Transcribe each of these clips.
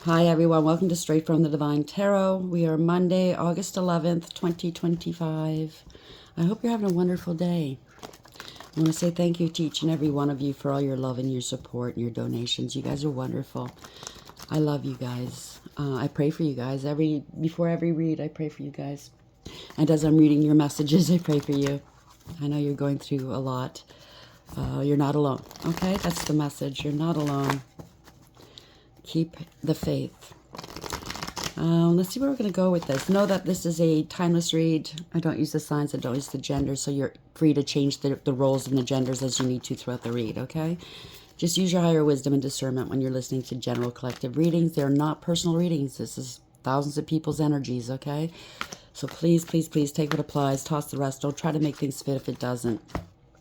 Hi everyone, welcome to Straight from the Divine Tarot. We are Monday, August 11th, 2025. I hope you're having a wonderful day. I want to say thank you to each and every one of you for all your love and your support and your donations. You guys are wonderful. I love you guys. I pray for you guys. Before every read, I pray for you guys. And as I'm reading your messages, I pray for you. I know you're going through a lot. You're not alone. Okay, that's the message. You're not alone. Keep the faith. Let's see where we're going to go with this. Know that this is a timeless read. I don't use the signs. I don't use the genders. So you're free to change the roles and the genders as you need to throughout the read, okay? Just use your higher wisdom and discernment when you're listening to general collective readings. They're not personal readings. This is thousands of people's energies, okay? So please, please, please take what applies. Toss the rest. Don't try to make things fit if it doesn't.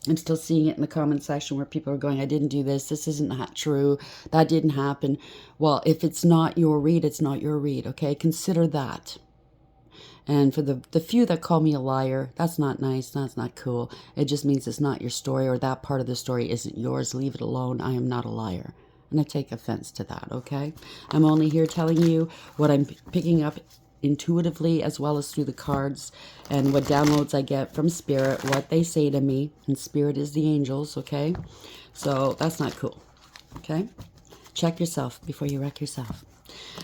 I'm still seeing it in the comment section where people are going, I didn't do this. This isn't not true. That didn't happen. Well, if it's not your read, it's not your read, okay? Consider that. And for the few that call me a liar, that's not nice. That's not cool. It just means it's not your story, or that part of the story isn't yours. Leave it alone. I am not a liar. And I take offense to that, okay? I'm only here telling you what I'm picking up intuitively as well as through the cards, and what downloads I get from Spirit, what they say to me. And Spirit is the angels, okay? So that's not cool, okay? Check yourself before you wreck yourself.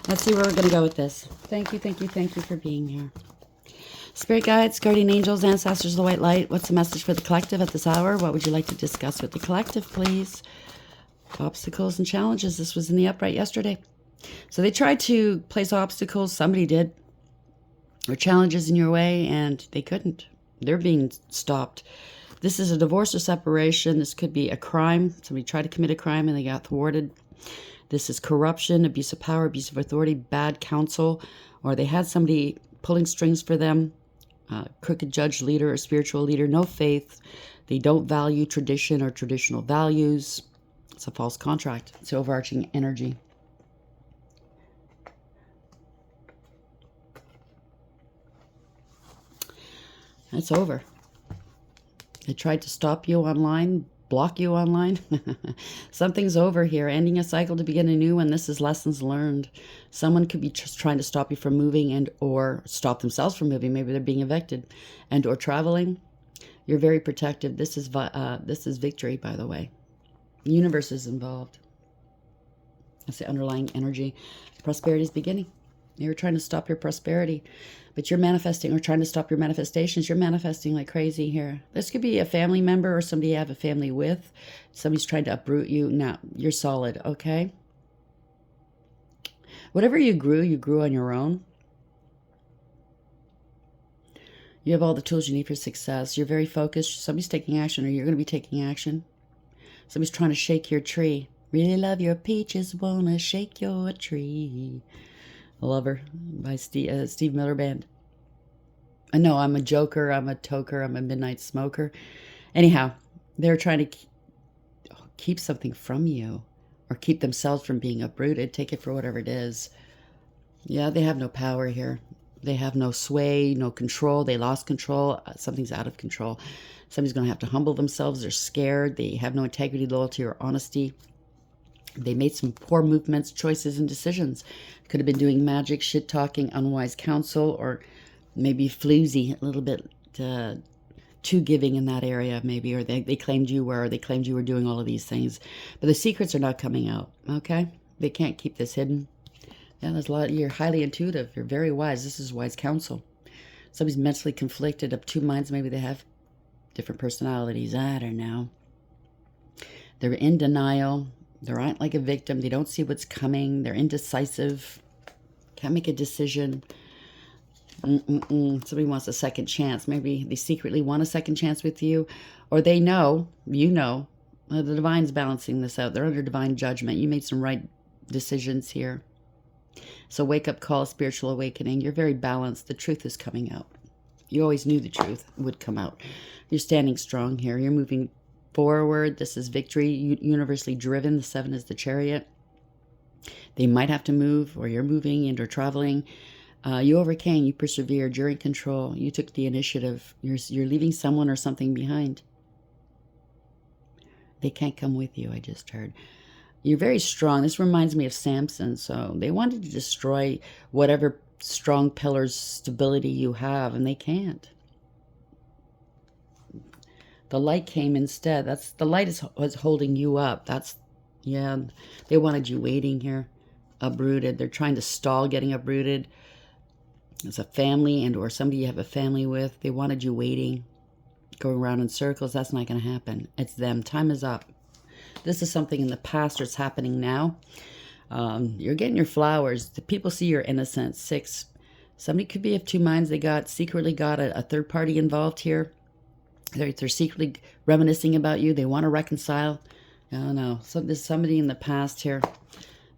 Let's see where we're going to go with this. Thank you, thank you, thank you for being here. Spirit guides, guardian angels, ancestors of the white light, what's the message for the collective at this hour? What would you like to discuss with the collective, please? Obstacles and challenges. This was in the upright yesterday. So they tried to place obstacles. Somebody did. Or challenges in your way, and they couldn't. They're being stopped. This is a divorce or separation. This could be a crime. Somebody tried to commit a crime and they got thwarted. This is corruption, abuse of power, abuse of authority, bad counsel, or they had somebody pulling strings for them, crooked judge, leader, or spiritual leader, no faith. They don't value tradition or traditional values. It's a false contract. It's overarching energy. It's over. They tried to stop you online, block you online. Something's over here. Ending a cycle to begin a new one. This is lessons learned. Someone could be just trying to stop you from moving and or stop themselves from moving. Maybe they're being evicted and or traveling. You're very protective. This is victory, by the way. The universe is involved. That's the underlying energy. Prosperity is beginning. They were trying to stop your prosperity, but you're manifesting, or trying to stop your manifestations. You're manifesting like crazy here. This could be a family member or somebody you have a family with. Somebody's trying to uproot you. Now, you're solid, okay? Whatever you grew on your own. You have all the tools you need for success. You're very focused. Somebody's taking action, or you're going to be taking action. Somebody's trying to shake your tree. Really love your peaches, wanna shake your tree. Lover by Steve Miller Band. I know I'm a joker, I'm a toker, I'm a midnight smoker. Anyhow, they're trying to keep something from you, or keep themselves from being uprooted. Take it for whatever it is. Yeah, they have no power here. They have no sway, no control. They lost control. Something's out of control. Somebody's going to have to humble themselves. They're scared. They have no integrity, loyalty, or honesty. They made some poor movements, choices, and decisions. Could have been doing magic, shit-talking, unwise counsel, or maybe floozy, a little bit too giving in that area, maybe. Or they claimed you were, doing all of these things. But the secrets are not coming out, okay? They can't keep this hidden. Yeah, there's a lot. You're highly intuitive. You're very wise. This is wise counsel. Somebody's mentally conflicted, of two minds. Maybe they have different personalities. I don't know. They're in denial. They're not like a victim. They don't see what's coming. They're indecisive. Can't make a decision. Somebody wants a second chance. Maybe they secretly want a second chance with you. Or they know, you know, the divine's balancing this out. They're under divine judgment. You made some right decisions here. So wake up call, spiritual awakening. You're very balanced. The truth is coming out. You always knew the truth would come out. You're standing strong here. You're moving forward. This is victory, universally driven. The 7 is the chariot. They might have to move, or you're moving and or traveling. You overcame. You persevered. You're in control. You took the initiative. You're leaving someone or something behind. They can't come with you, I just heard. You're very strong. This reminds me of Samson. So they wanted to destroy whatever strong pillars stability you have, and they can't. The light came instead. That's the light is holding you up. That's, yeah, they wanted you waiting here, uprooted. They're trying to stall getting uprooted. It's a family and or somebody you have a family with. They wanted you waiting, going around in circles. That's not going to happen. It's them. Time is up. This is something in the past or it's happening now. You're getting your flowers. The people see your innocence. 6. Somebody could be of two minds. They secretly got a third party involved here. They're secretly reminiscing about you. They want to reconcile. I don't know. So there's somebody in the past here.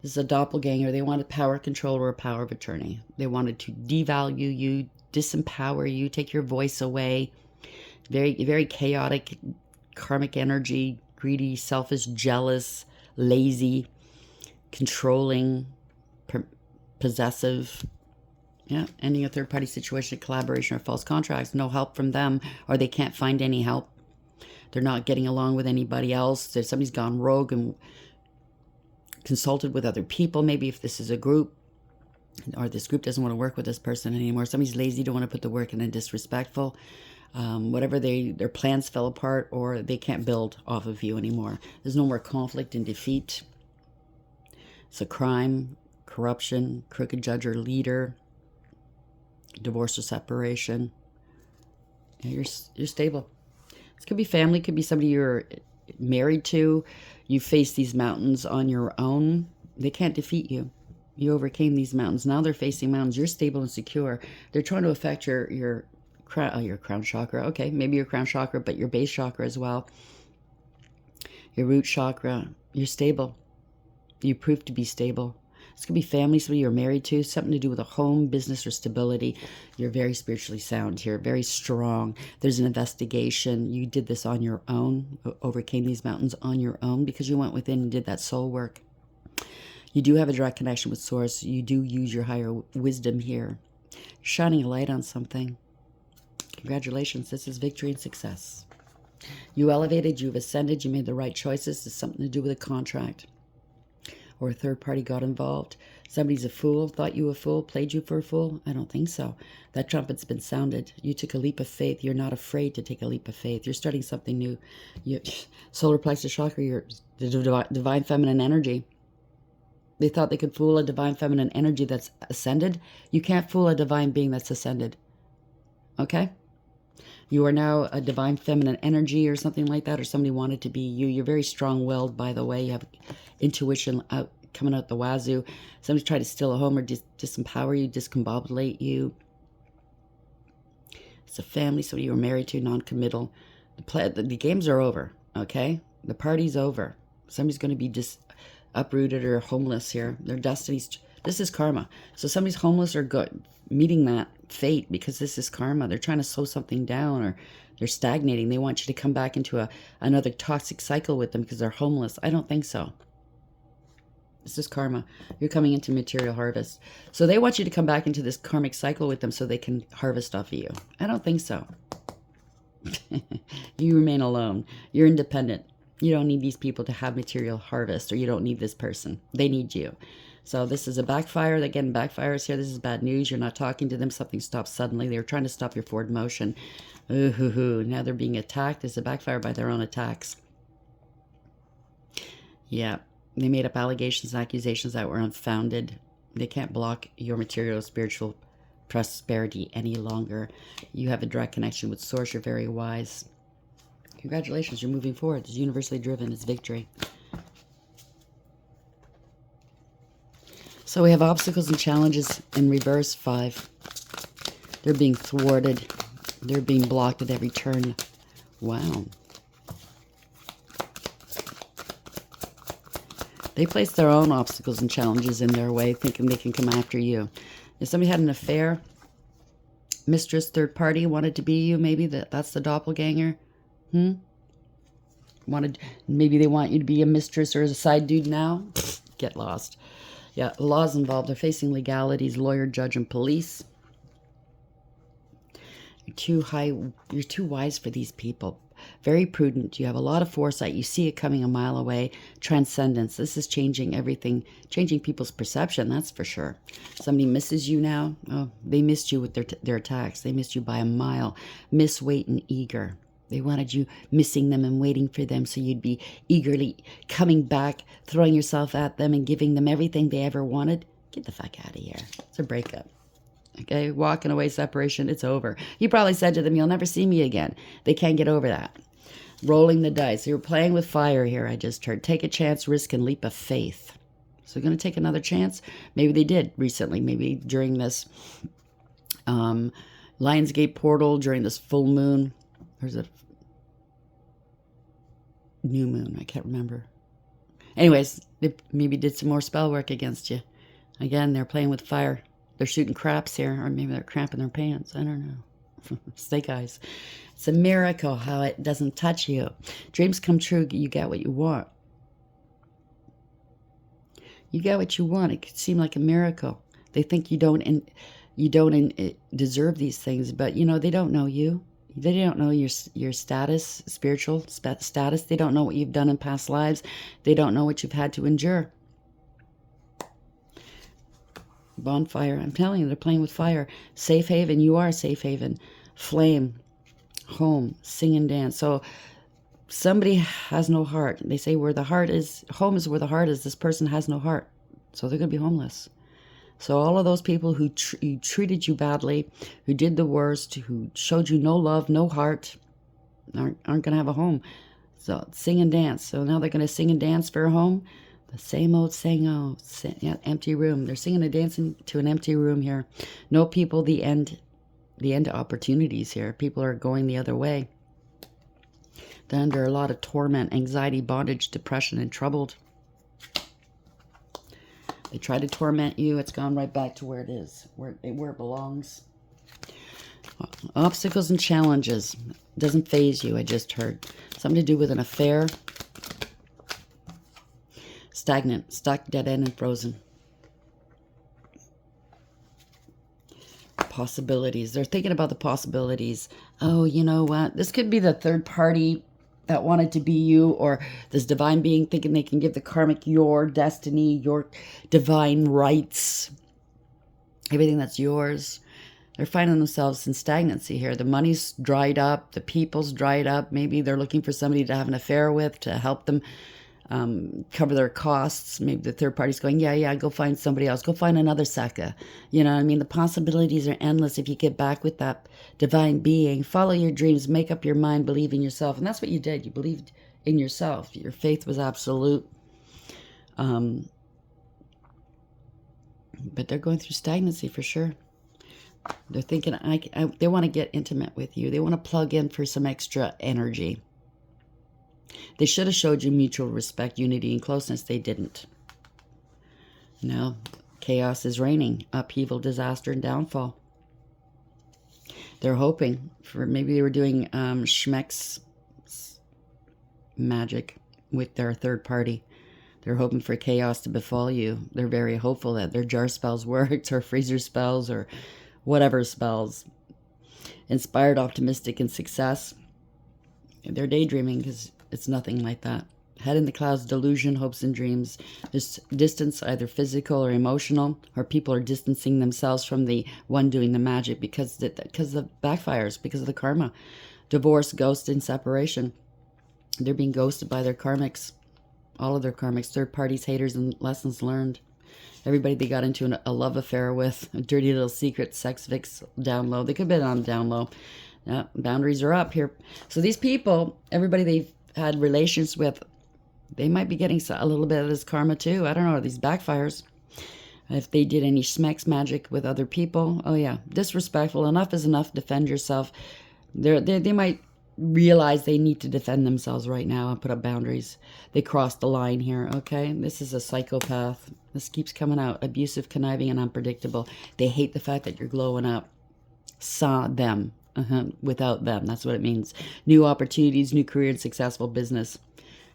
This is a doppelganger. They wanted power, control, or a power of attorney. They wanted to devalue you, disempower you, take your voice away. Very, very chaotic, karmic energy, greedy, selfish, jealous, lazy, controlling, possessive. Yeah, ending a third-party situation, collaboration, or false contracts. No help from them, or they can't find any help. They're not getting along with anybody else. Somebody's gone rogue and consulted with other people. Maybe if this is a group, or this group doesn't want to work with this person anymore. Somebody's lazy, don't want to put the work in, and disrespectful. Whatever their plans fell apart, or they can't build off of you anymore. There's no more conflict and defeat. It's a crime, corruption, crooked judge or leader, divorce or separation. Yeah, you're stable. This could be family, could be somebody you're married to. You face these mountains on your own. They can't defeat you. You overcame these mountains. Now they're facing mountains. You're stable and secure. They're trying to affect your crown chakra. Okay, maybe your crown chakra, but your base chakra as well. Your root chakra. You're stable. You prove to be stable. This could be family, somebody you're married to, something to do with a home, business, or stability. You're very spiritually sound here, very strong. There's an investigation. You did this on your own, overcame these mountains on your own because you went within and did that soul work. You do have a direct connection with Source. You do use your higher wisdom here. You're shining a light on something. Congratulations. This is victory and success. You elevated, you've ascended, you made the right choices. It's something to do with a contract. Or a third party got involved. Somebody's a fool, thought you a fool, played you for a fool. I don't think so. That trumpet's been sounded. You took a leap of faith. You're not afraid to take a leap of faith. You're starting something new. Solar plexus chakra, you're the divine feminine energy. They thought they could fool a divine feminine energy that's ascended. You can't fool a divine being that's ascended. Okay? You are now a divine feminine energy or something like that, or somebody wanted to be you. You're very strong-willed, by the way. You have intuition coming out the wazoo. Somebody tried to steal a home or disempower you, discombobulate you. It's a family, somebody you were married to, non-committal. The games are over, okay? The party's over. Somebody's going to be uprooted or homeless here. Their destinies. This is karma. So somebody's homeless or meeting that fate because this is karma. They're trying to slow something down or they're stagnating. They want you to come back into another toxic cycle with them because they're homeless. I don't think so. This is karma. You're coming into material harvest. So they want you to come back into this karmic cycle with them so they can harvest off of you. I don't think so. You remain alone. You're independent. You don't need these people to have material harvest, or you don't need this person. They need you. So this is a backfire. Again, backfires here. This is bad news. You're not talking to them. Something stops suddenly. They were trying to stop your forward motion. Ooh, now they're being attacked. It's a backfire by their own attacks. Yeah. They made up allegations and accusations that were unfounded. They can't block your material spiritual prosperity any longer. You have a direct connection with Source. You're very wise. Congratulations. You're moving forward. It's universally driven. It's victory. So we have obstacles and challenges in reverse. 5. They're being thwarted. They're being blocked at every turn. Wow. They place their own obstacles and challenges in their way, thinking they can come after you. If somebody had an affair, mistress, third party, wanted to be you, maybe that's the doppelganger. Maybe they want you to be a mistress or a side dude now. Get lost. Yeah, laws involved. They're facing legalities, lawyer, judge, and police. You're too high. You're too wise for these people. very prudent. You have a lot of foresight. You see it coming a mile away. Transcendence. This is changing everything, changing people's perception, that's for sure. Somebody misses you now. Oh, they missed you with their attacks. They missed you by a mile. Miss, wait, and eager. They wanted you missing them and waiting for them, so you'd be eagerly coming back, throwing yourself at them and giving them everything they ever wanted. Get the fuck out of here. It's a breakup. Okay, walking away, separation, it's over. You probably said to them, you'll never see me again. They can't get over that. Rolling the dice. You're playing with fire here, I just heard. Take a chance, risk, and leap of faith. So you're going to take another chance? Maybe they did recently. Maybe during this Lionsgate portal, during this full moon. There's a new moon. I can't remember. Anyways, they maybe did some more spell work against you. Again, they're playing with fire. They're shooting craps here, or maybe they're cramping their pants. I don't know. Snake eyes. It's a miracle how it doesn't touch you. Dreams come true. You get what you want. You get what you want. It could seem like a miracle. They think you don't deserve these things, but you know they don't know you. They don't know your status, spiritual status. They don't know what you've done in past lives. They don't know what you've had to endure. Bonfire. I'm telling you, they're playing with fire. Safe haven. You are a safe haven. Flame. Home. Sing and dance. So somebody has no heart. They say where the heart is, home is where the heart is. This person has no heart. So they're going to be homeless. So all of those people who treated you badly, who did the worst, who showed you no love, no heart, aren't going to have a home. So sing and dance. So now they're going to sing and dance for a home. The same old empty room. They're singing and dancing to an empty room here. No people, the end opportunities here. People are going the other way. They're under a lot of torment, anxiety, bondage, depression, and troubled. They try to torment you. It's gone right back to where it is, where it belongs. Obstacles and challenges. Doesn't faze you, I just heard. Something to do with an affair. Stagnant, stuck, dead end, and frozen. Possibilities. They're thinking about the possibilities. Oh, you know what? This could be the third party that wanted to be you, or this divine being thinking they can give the karmic your destiny, your divine rights, everything that's yours. They're finding themselves in stagnancy here. The money's dried up. The people's dried up. Maybe they're looking for somebody to have an affair with to help them cover their costs. Maybe the third party's going, yeah, go find somebody else. Go find another sucker. You know what I mean? The possibilities are endless if you get back with that divine being. Follow your dreams. Make up your mind. Believe in yourself. And that's what you did. You believed in yourself. Your faith was absolute. But they're going through stagnancy for sure. They're thinking, they want to get intimate with you. They want to plug in for some extra energy. They should have showed you mutual respect, unity, and closeness. They didn't. Now, chaos is reigning. Upheaval, disaster, and downfall. They're hoping for, maybe they were doing Schmeck's magic with their third party. They're hoping for chaos to befall you. They're very hopeful that their jar spells worked, or freezer spells, or whatever spells. Inspired, optimistic, and success. They're daydreaming because it's nothing like that. Head in the clouds, delusion, hopes, and dreams. There's distance, either physical or emotional, or people are distancing themselves from the one doing the magic because of the backfires, because of the karma. Divorce, ghost, and separation. They're being ghosted by their karmics. All of their karmics, third parties, haters, and lessons learned. Everybody they got into a love affair with, a dirty little secret, sex fix, down low. They could have been on down low. Yeah, boundaries are up here. So these people, everybody they've had relations with, they might be getting a little bit of this karma too. I don't know, these backfires. If they did any Schmeck's magic with other people, oh yeah, disrespectful. Enough is enough. Defend yourself. They might realize they need to defend themselves right now and put up boundaries. They crossed the line here, okay? This is a psychopath. This keeps coming out. Abusive, conniving, and unpredictable. They hate the fact that you're glowing up. Saw them. Without them. That's what it means. New opportunities, new career, and successful business.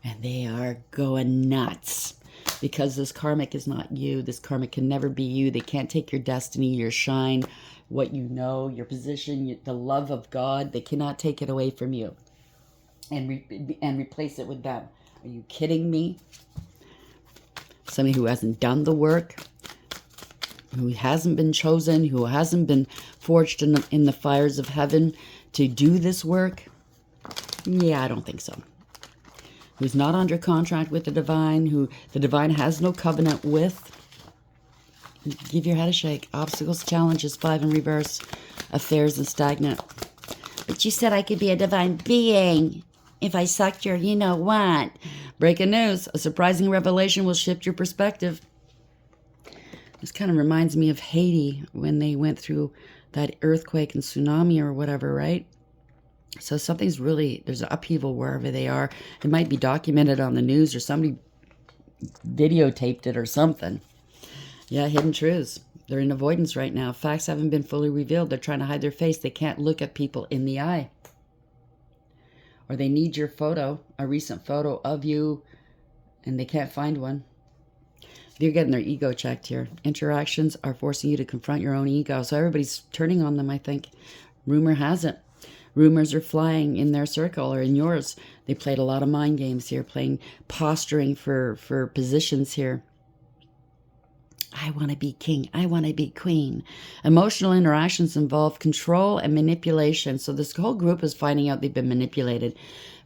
And they are going nuts. Because this karmic is not you. This karmic can never be you. They can't take your destiny, your shine, what you know, your position, the love of God. They cannot take it away from you. and replace it with them. Are you kidding me? Somebody who hasn't done the work, who hasn't been chosen, who hasn't been forged in the fires of heaven to do this work? Yeah, I don't think so. Who's not under contract with the divine, who the divine has no covenant with. Give your head a shake. Obstacles, challenges, 5 in reverse. Affairs and stagnant. But you said I could be a divine being if I sucked your you-know-what. Breaking news. A surprising revelation will shift your perspective. This kind of reminds me of Haiti when they went through that earthquake and tsunami or whatever, right? So something's really, there's an upheaval wherever they are. It might be documented on the news or somebody videotaped it or something. Yeah, hidden truths. They're in avoidance right now. Facts haven't been fully revealed. They're trying to hide their face. They can't look at people in the eye. Or they need your photo, a recent photo of you, and they can't find one. They're getting their ego checked here. Interactions are forcing you to confront your own ego. So everybody's turning on them, I think. Rumor has it. Rumors are flying in their circle or in yours. They played a lot of mind games here, posturing for positions here. I want to be king. I want to be queen. Emotional interactions involve control and manipulation. So this whole group is finding out they've been manipulated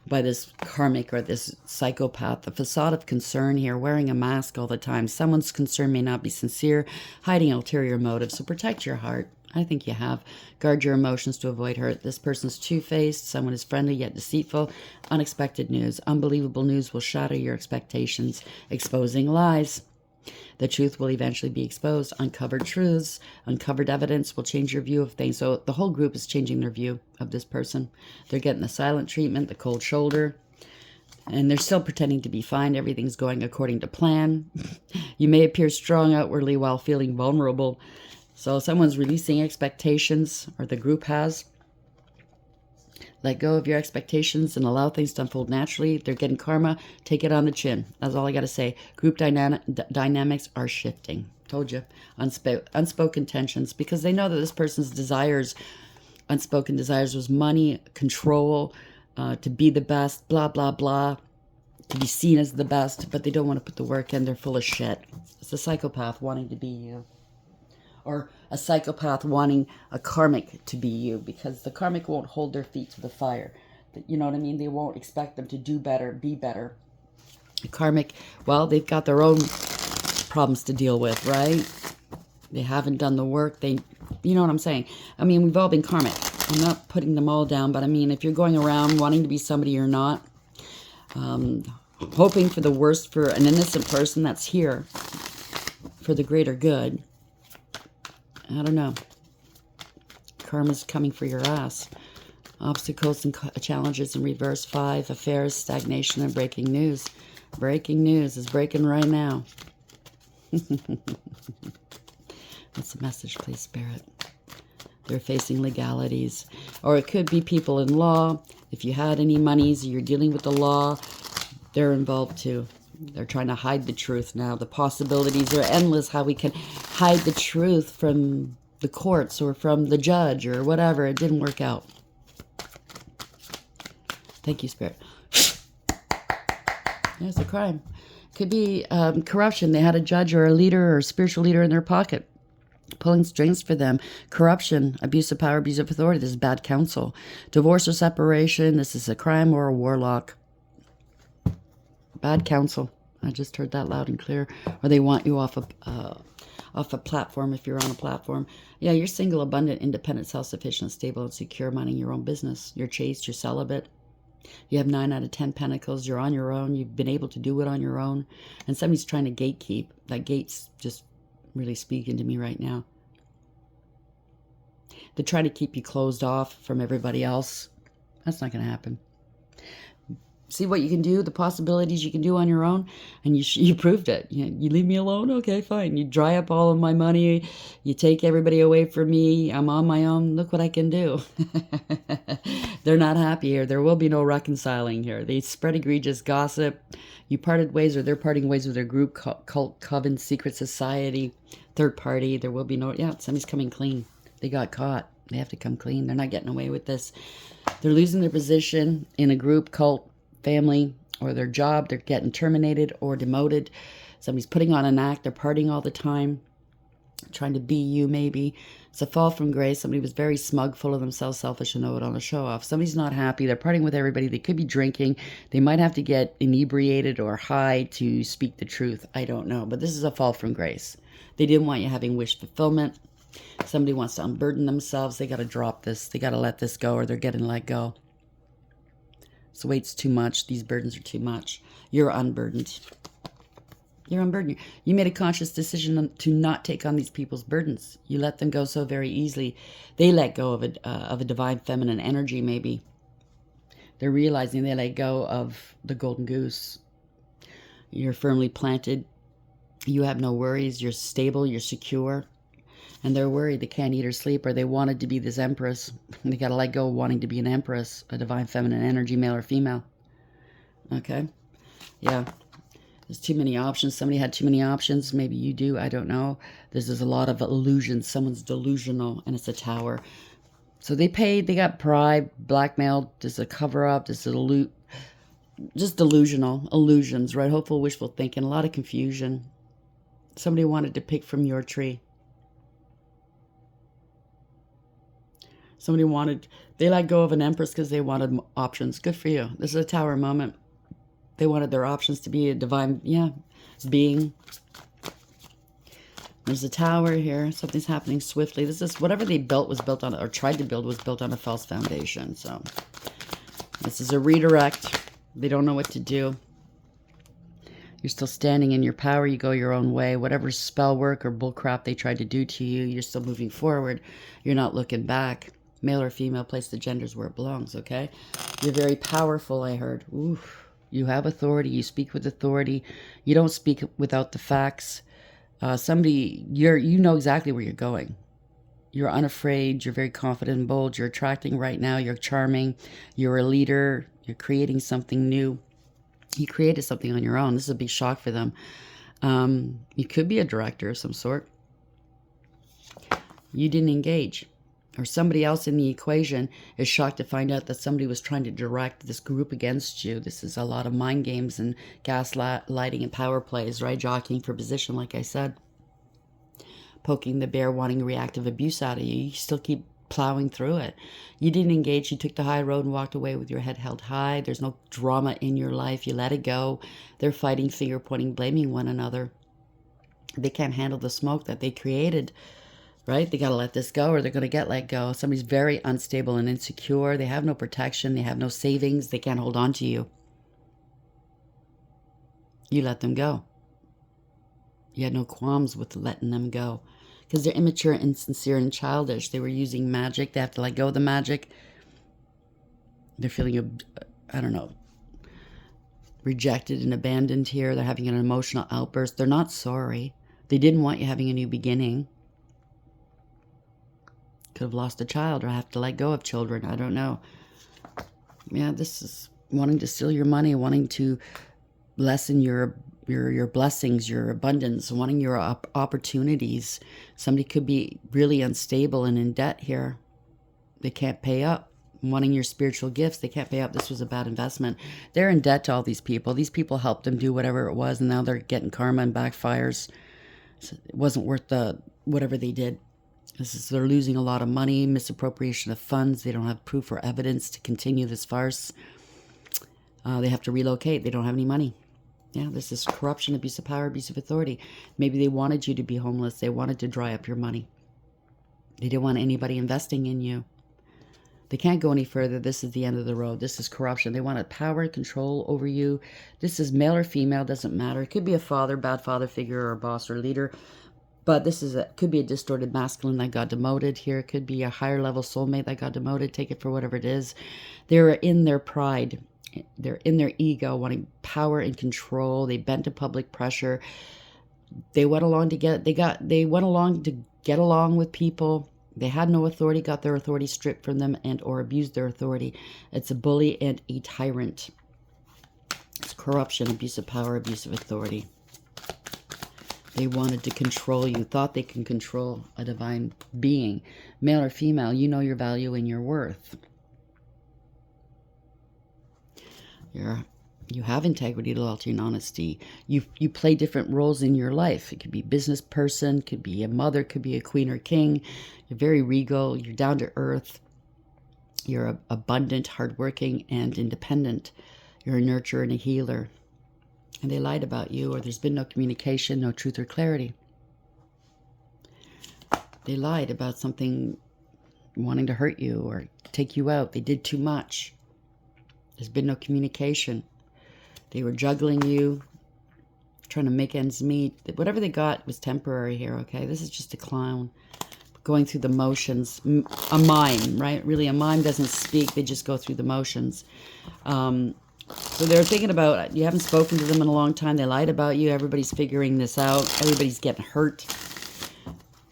by this karmic or this psychopath. The facade of concern here, wearing a mask all the time. Someone's concern may not be sincere, hiding ulterior motives. So protect your heart. I think you have. Guard your emotions to avoid hurt. This person's two-faced. Someone is friendly yet deceitful. Unexpected news. Unbelievable news will shatter your expectations. Exposing lies. The truth will eventually be exposed. Uncovered truths, uncovered evidence will change your view of things. So the whole group is changing their view of this person. They're getting the silent treatment, the cold shoulder, and they're still pretending to be fine. Everything's going according to plan. You may appear strong outwardly while feeling vulnerable. So someone's releasing expectations, or the group has. Let go of your expectations and allow things to unfold naturally. They're getting karma. Take it on the chin. That's all I got to say. Group dynamics are shifting. Told you. Unspoken tensions. Because they know that this person's unspoken desires was money, control, to be the best, blah, blah, blah. To be seen as the best. But they don't want to put the work in. They're full of shit. It's a psychopath wanting to be you. Or a psychopath wanting a karmic to be you, because the karmic won't hold their feet to the fire. You know what I mean? They won't expect them to do better, be better. The karmic, well, they've got their own problems to deal with, right? They haven't done the work. You know what I'm saying? I mean, we've all been karmic. I'm not putting them all down, but I mean, if you're going around wanting to be somebody you're not, hoping for the worst for an innocent person that's here for the greater good, I don't know. Karma's coming for your ass. Obstacles and challenges in reverse. 5, affairs, stagnation, and breaking news. Breaking news is breaking right now. What's the message, please, Spirit? They're facing legalities. Or it could be people in law. If you had any monies, you're dealing with the law, they're involved too. They're trying to hide the truth now. The possibilities are endless, how we can hide the truth from the courts or from the judge or whatever. It didn't work out. Thank you, Spirit. There's a crime. Could be corruption. They had a judge or a leader or a spiritual leader in their pocket, pulling strings for them. Corruption, abuse of power, abuse of authority. This is bad counsel. Divorce or separation. This is a crime or a warlock. Bad counsel. I just heard that loud and clear. Or they want you off a platform if you're on a platform. Yeah, you're single, abundant, independent, self-sufficient, stable, and secure, minding your own business. You're chaste, you're celibate. You have 9 out of 10 pentacles. You're on your own. You've been able to do it on your own. And somebody's trying to gatekeep. That gate's just really speaking to me right now. They're trying to keep you closed off from everybody else. That's not going to happen. See what you can do, the possibilities you can do on your own, and you proved it. You leave me alone? Okay, fine. You dry up all of my money. You take everybody away from me. I'm on my own. Look what I can do. They're not happy here. There will be no reconciling here. They spread egregious gossip. You parted ways, or they're parting ways with their group, cult, coven, secret society, third party. There will be no, yeah, somebody's coming clean. They got caught. They have to come clean. They're not getting away with this. They're losing their position in a group, cult, family, or their job. They're getting terminated or demoted. Somebody's putting on an act. They're partying all the time, trying to be you maybe. It's a fall from grace. Somebody was very smug, full of themselves, selfish, and know-it-all, a show-off. Somebody's not happy. They're partying with everybody. They could be drinking. They might have to get inebriated or high to speak the truth. I don't know. But this is a fall from grace. They didn't want you having wish fulfillment. Somebody wants to unburden themselves. They got to drop this. They got to let this go, or they're getting let go. This weight's too much. These burdens are too much. You're unburdened. You're unburdened. You made a conscious decision to not take on these people's burdens. You let them go so very easily. They let go of a divine feminine energy, maybe. They're realizing they let go of the golden goose. You're firmly planted. You have no worries. You're stable. You're secure. And they're worried they can't eat or sleep, or they wanted to be this empress. They got to let go of wanting to be an empress, a divine feminine energy, male or female. Okay? Yeah. There's too many options. Somebody had too many options. Maybe you do. I don't know. There's a lot of illusions. Someone's delusional, and it's a tower. So they paid. They got bribed, blackmailed. There's a cover-up. There's a just delusional. Illusions, right? Hopeful, wishful thinking. A lot of confusion. Somebody wanted to pick from your tree. They let go of an empress because they wanted options. Good for you. This is a tower moment. They wanted their options to be a divine, being. There's a tower here. Something's happening swiftly. This is whatever they built was built on, or tried to build was built on a false foundation. So this is a redirect. They don't know what to do. You're still standing in your power. You go your own way. Whatever spell work or bullcrap they tried to do to you, you're still moving forward. You're not looking back. Male or female, place the genders where it belongs, okay? You're very powerful, I heard. Ooh, you have authority. You speak with authority. You don't speak without the facts. You know exactly where you're going. You're unafraid. You're very confident and bold. You're attracting right now. You're charming. You're a leader. You're creating something new. You created something on your own. This is a big shock for them. You could be a director of some sort. You didn't engage. Or somebody else in the equation is shocked to find out that somebody was trying to direct this group against you. This is a lot of mind games and gaslighting and power plays, right? Jockeying for position, like I said. Poking the bear, wanting reactive abuse out of you. You still keep plowing through it. You didn't engage. You took the high road and walked away with your head held high. There's no drama in your life. You let it go. They're fighting, finger pointing, blaming one another. They can't handle the smoke that they created. Right? They got to let this go or they're going to get let go. Somebody's very unstable and insecure. They have no protection. They have no savings. They can't hold on to you. You let them go. You had no qualms with letting them go. Because they're immature, insincere, and childish. They were using magic. They have to let go of the magic. They're feeling, rejected and abandoned here. They're having an emotional outburst. They're not sorry. They didn't want you having a new beginning. Could have lost a child or have to let go of children. I don't know. Yeah, this is wanting to steal your money, wanting to lessen your blessings, your abundance, wanting your opportunities. Somebody could be really unstable and in debt here. They can't pay up. Wanting your spiritual gifts, they can't pay up. This was a bad investment. They're in debt to all these people. These people helped them do whatever it was, and now they're getting karma and backfires. So it wasn't worth whatever they did. They're losing a lot of money, misappropriation of funds. They don't have proof or evidence to continue this farce. They have to relocate. They don't have any money. Yeah, this is corruption, abuse of power, abuse of authority. Maybe they wanted you to be homeless. They wanted to dry up your money. They didn't want anybody investing in you. They can't go any further. This is the end of the road. This is corruption. They wanted power and control over you. This is male or female, doesn't matter. It could be a father, bad father figure, or a boss or leader. But this could be a distorted masculine that got demoted here. It could be a higher level soulmate that got demoted. Take it for whatever it is. They're in their pride. They're in their ego, wanting power and control. They bent to public pressure. They went along to get along with people. They had no authority, got their authority stripped from them and or abused their authority. It's a bully and a tyrant. It's corruption, abuse of power, abuse of authority. They wanted to control you, thought they can control a divine being. Male or female, you know your value and your worth. You have integrity, loyalty, and honesty. You play different roles in your life. It could be a business person, could be a mother, could be a queen or king. You're very regal. You're down to earth. You're abundant, hardworking, and independent. You're a nurturer and a healer. And they lied about you, or there's been no communication, no truth or clarity. They lied about something wanting to hurt you or take you out. They did too much. There's been no communication. They were juggling you, trying to make ends meet. Whatever they got was temporary here, okay? This is just a clown going through the motions. A mime, right? Really, a mime doesn't speak. They just go through the motions. So they're thinking about, you haven't spoken to them in a long time. They lied about you. Everybody's figuring this out. Everybody's getting hurt.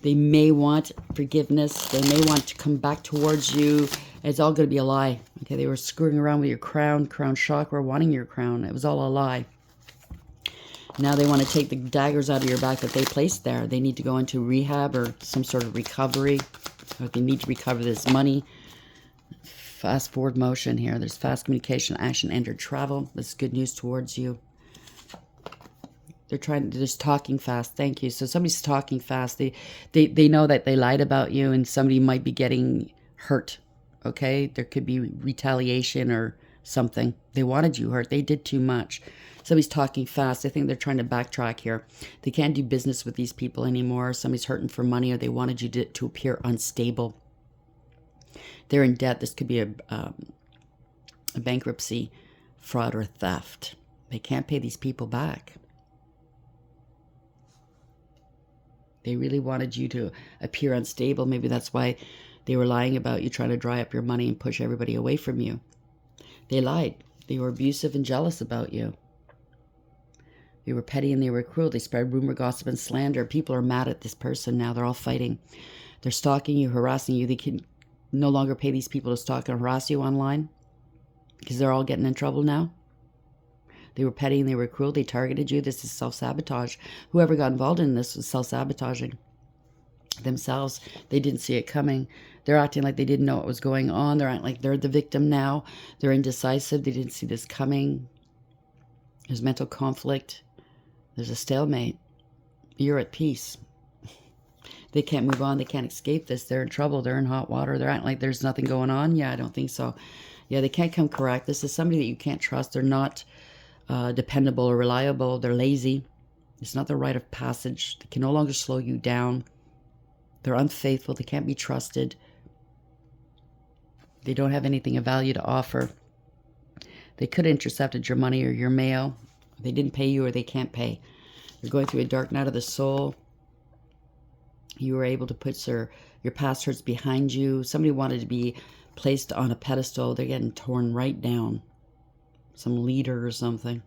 They may want forgiveness. They may want to come back towards you. It's all going to be a lie. Okay, they were screwing around with your crown chakra, wanting your crown. It was all a lie. Now they want to take the daggers out of your back that they placed there. They need to go into rehab or some sort of recovery. Or they need to recover this money. Fast forward motion here. There's fast communication, action, enter, travel. This is good news towards you. They're just talking fast. Thank you. So somebody's talking fast. They know that they lied about you and somebody might be getting hurt. Okay? There could be retaliation or something. They wanted you hurt. They did too much. Somebody's talking fast. I think they're trying to backtrack here. They can't do business with these people anymore. Somebody's hurting for money or they wanted you to appear unstable. They're in debt. This could be a bankruptcy, fraud, or theft. They can't pay these people back. They really wanted you to appear unstable. Maybe that's why they were lying about you, trying to dry up your money and push everybody away from you. They lied. They were abusive and jealous about you. They were petty and they were cruel. They spread rumor, gossip, and slander. People are mad at this person now. They're all fighting. They're stalking you, harassing you. They can no longer pay these people to stalk and harass you online because they're all getting in trouble now. They were petty and they were cruel. They targeted you. This is self-sabotage. Whoever got involved in this was self-sabotaging themselves. They didn't see it coming. They're acting like they didn't know what was going on. They're acting like they're the victim now. They're indecisive. They didn't see this coming. There's mental conflict. There's a stalemate. You're at peace. They can't move on. They can't escape this. They're in trouble. They're in hot water. They're acting like there's nothing going on. Yeah, I don't think so. Yeah, they can't come correct. This is somebody that you can't trust. They're not dependable or reliable. They're lazy. It's not the rite of passage. They can no longer slow you down. They're unfaithful. They can't be trusted. They don't have anything of value to offer. They could have intercepted your money or your mail. They didn't pay you or they can't pay. You're going through a dark night of the soul. You were able to put your past hurts behind you. Somebody wanted to be placed on a pedestal. They're getting torn right down. Some leader or something.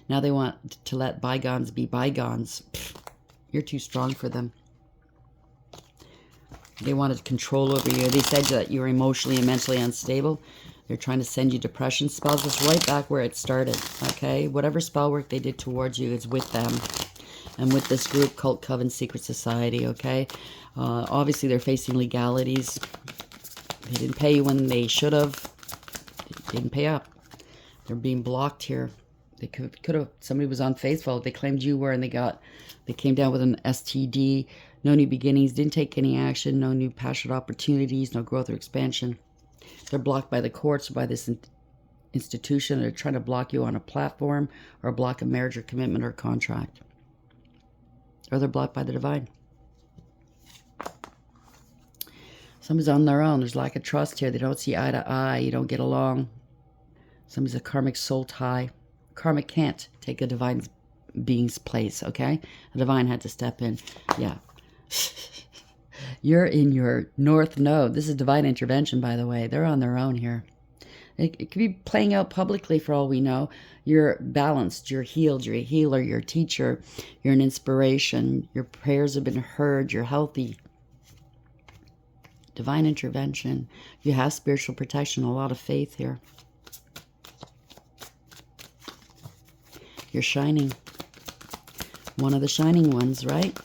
Now they want to let bygones be bygones. You're too strong for them. They wanted control over you. They said that you were emotionally and mentally unstable. They're trying to send you depression spells. It's right back where it started, okay? Whatever spell work they did towards you is with them. And with this group, Cult, Coven, Secret Society, okay? Obviously, they're facing legalities. They didn't pay you when they should have. They didn't pay up. They're being blocked here. They could have, somebody was unfaithful. They claimed you were, and they came down with an STD. No new beginnings, didn't take any action, no new passionate opportunities, no growth or expansion. They're blocked by the courts, by this institution. They're trying to block you on a platform or block a marriage or commitment or contract. Or they're blocked by the divine. Somebody's on their own. There's lack of trust here. They don't see eye to eye. You don't get along. Somebody's a karmic soul tie. Karmic can't take a divine being's place, okay? A divine had to step in. Yeah. You're in your north node. This is divine intervention, by the way. They're on their own here. It could be playing out publicly for all we know. You're balanced. You're healed. You're a healer. You're a teacher. You're an inspiration. Your prayers have been heard. You're healthy. Divine intervention. You have spiritual protection. A lot of faith here. You're shining. One of the shining ones, right?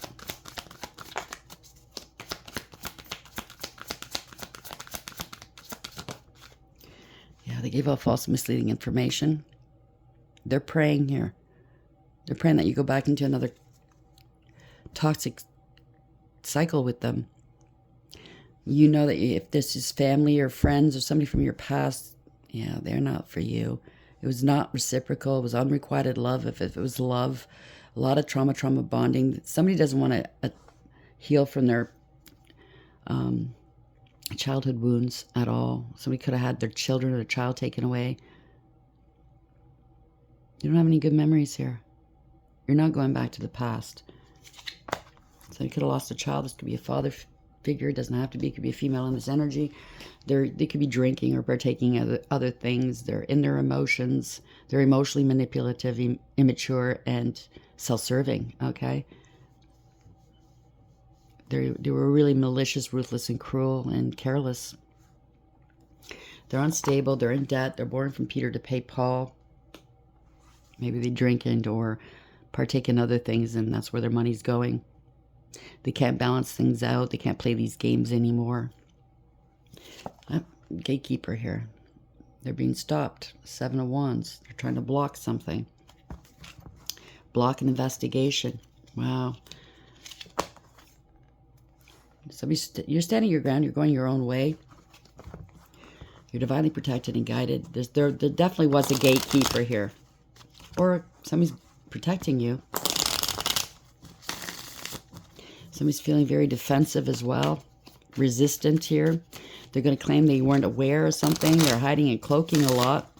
Yeah, they gave out false misleading information. They're praying here. They're praying that you go back into another toxic cycle with them. You know that if this is family or friends or somebody from your past, yeah, they're not for you. It was not reciprocal. It was unrequited love. If it was love, a lot of trauma bonding. Somebody doesn't want to heal from their childhood wounds at all. Somebody could have had their children or their child taken away. You don't have any good memories here. You're not going back to the past. So you could have lost a child. This could be a father figure. It doesn't have to be. It could be a female in this energy. They could be drinking or partaking other things. They're in their emotions. They're emotionally manipulative, immature, and self-serving, okay? They were really malicious, ruthless, and cruel, and careless. They're unstable. They're in debt. They're born from Peter to pay Paul. Maybe they drink or partake in other things, and that's where their money's going. They can't balance things out. They can't play these games anymore. Gatekeeper here. They're being stopped. 7 of Wands. They're trying to block something. Block an investigation. Wow. You're standing your ground. You're going your own way. You're divinely protected and guided. There definitely was a gatekeeper here. Or somebody's protecting you. Somebody's feeling very defensive as well. Resistant here. They're going to claim they weren't aware of something. They're hiding and cloaking a lot.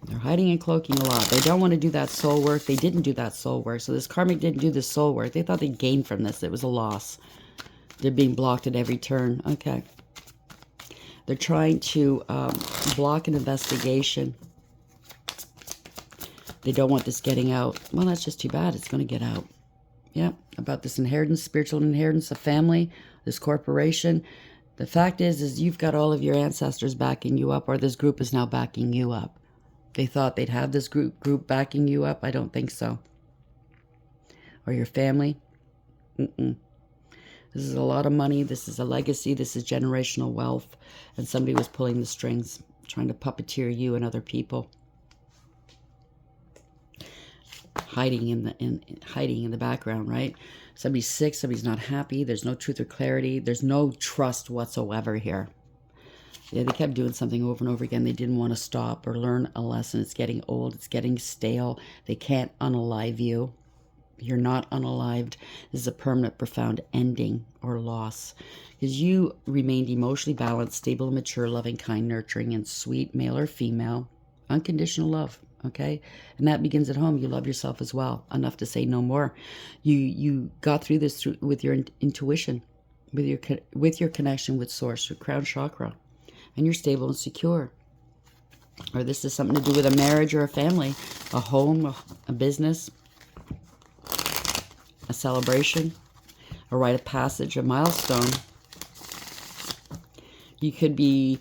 They're hiding and cloaking a lot. They don't want to do that soul work. They didn't do that soul work. So this karmic didn't do the soul work. They thought they'd gain from this. It was a loss. They're being blocked at every turn. Okay. They're trying to block an investigation. They don't want this getting out. Well, that's just too bad. It's going to get out. Yeah, about this inheritance, spiritual inheritance of family, this corporation. The fact is you've got all of your ancestors backing you up, or this group is now backing you up. They thought they'd have this group backing you up. I don't think so. Or your family. This is a lot of money. This is a legacy. This is generational wealth. And somebody was pulling the strings, trying to puppeteer you and other people. Hiding in the background, right? Somebody's sick, somebody's not happy, there's no truth or clarity, there's no trust whatsoever here. Yeah, they kept doing something over and over again. They didn't want to stop or learn a lesson. It's getting old, it's getting stale. They can't unalive you. You're not unalived. This is a permanent, profound ending or loss. Because you remained emotionally balanced, stable, and mature, loving, kind, nurturing, and sweet, male or female. Unconditional love. Okay, and that begins at home. You love yourself as well, enough to say no more. You got through this with your intuition, with your connection with Source, your crown chakra, and you're stable and secure. Or this is something to do with a marriage or a family, a home, a business, a celebration, a rite of passage, a milestone. You could be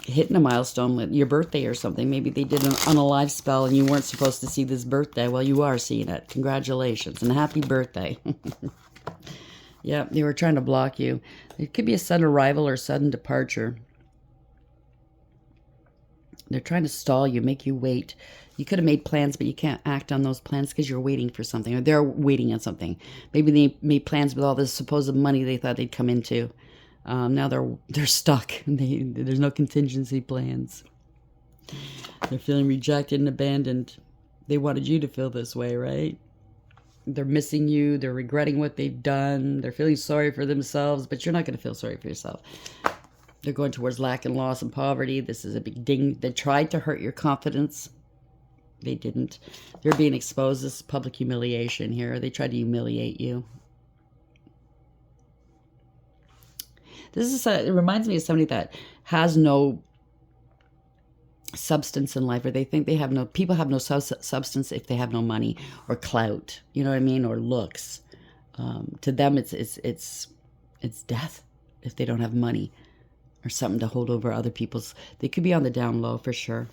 hitting a milestone with your birthday or something. Maybe they did an unalive spell and you weren't supposed to see this birthday. Well, you are seeing it. Congratulations and happy birthday. Yeah, they were trying to block you. It could be a sudden arrival or sudden departure. They're trying to stall you, make you wait. You could have made plans, but you can't act on those plans because you're waiting for something, or they're waiting on something. Maybe they made plans with all this supposed money they thought they'd come into. Now they're stuck. There's no contingency plans. They're feeling rejected and abandoned. They wanted you to feel this way, right? They're missing you. They're regretting what they've done. They're feeling sorry for themselves, but you're not going to feel sorry for yourself. They're going towards lack and loss and poverty. This is a big ding. They tried to hurt your confidence. They didn't. They're being exposed. This is public humiliation here. They tried to humiliate you. It reminds me of somebody that has no substance in life, or they think people have no substance if they have no money or clout, you know what I mean, or looks. To them, it's death if they don't have money or something to hold over other people's. They could be on the down low for sure.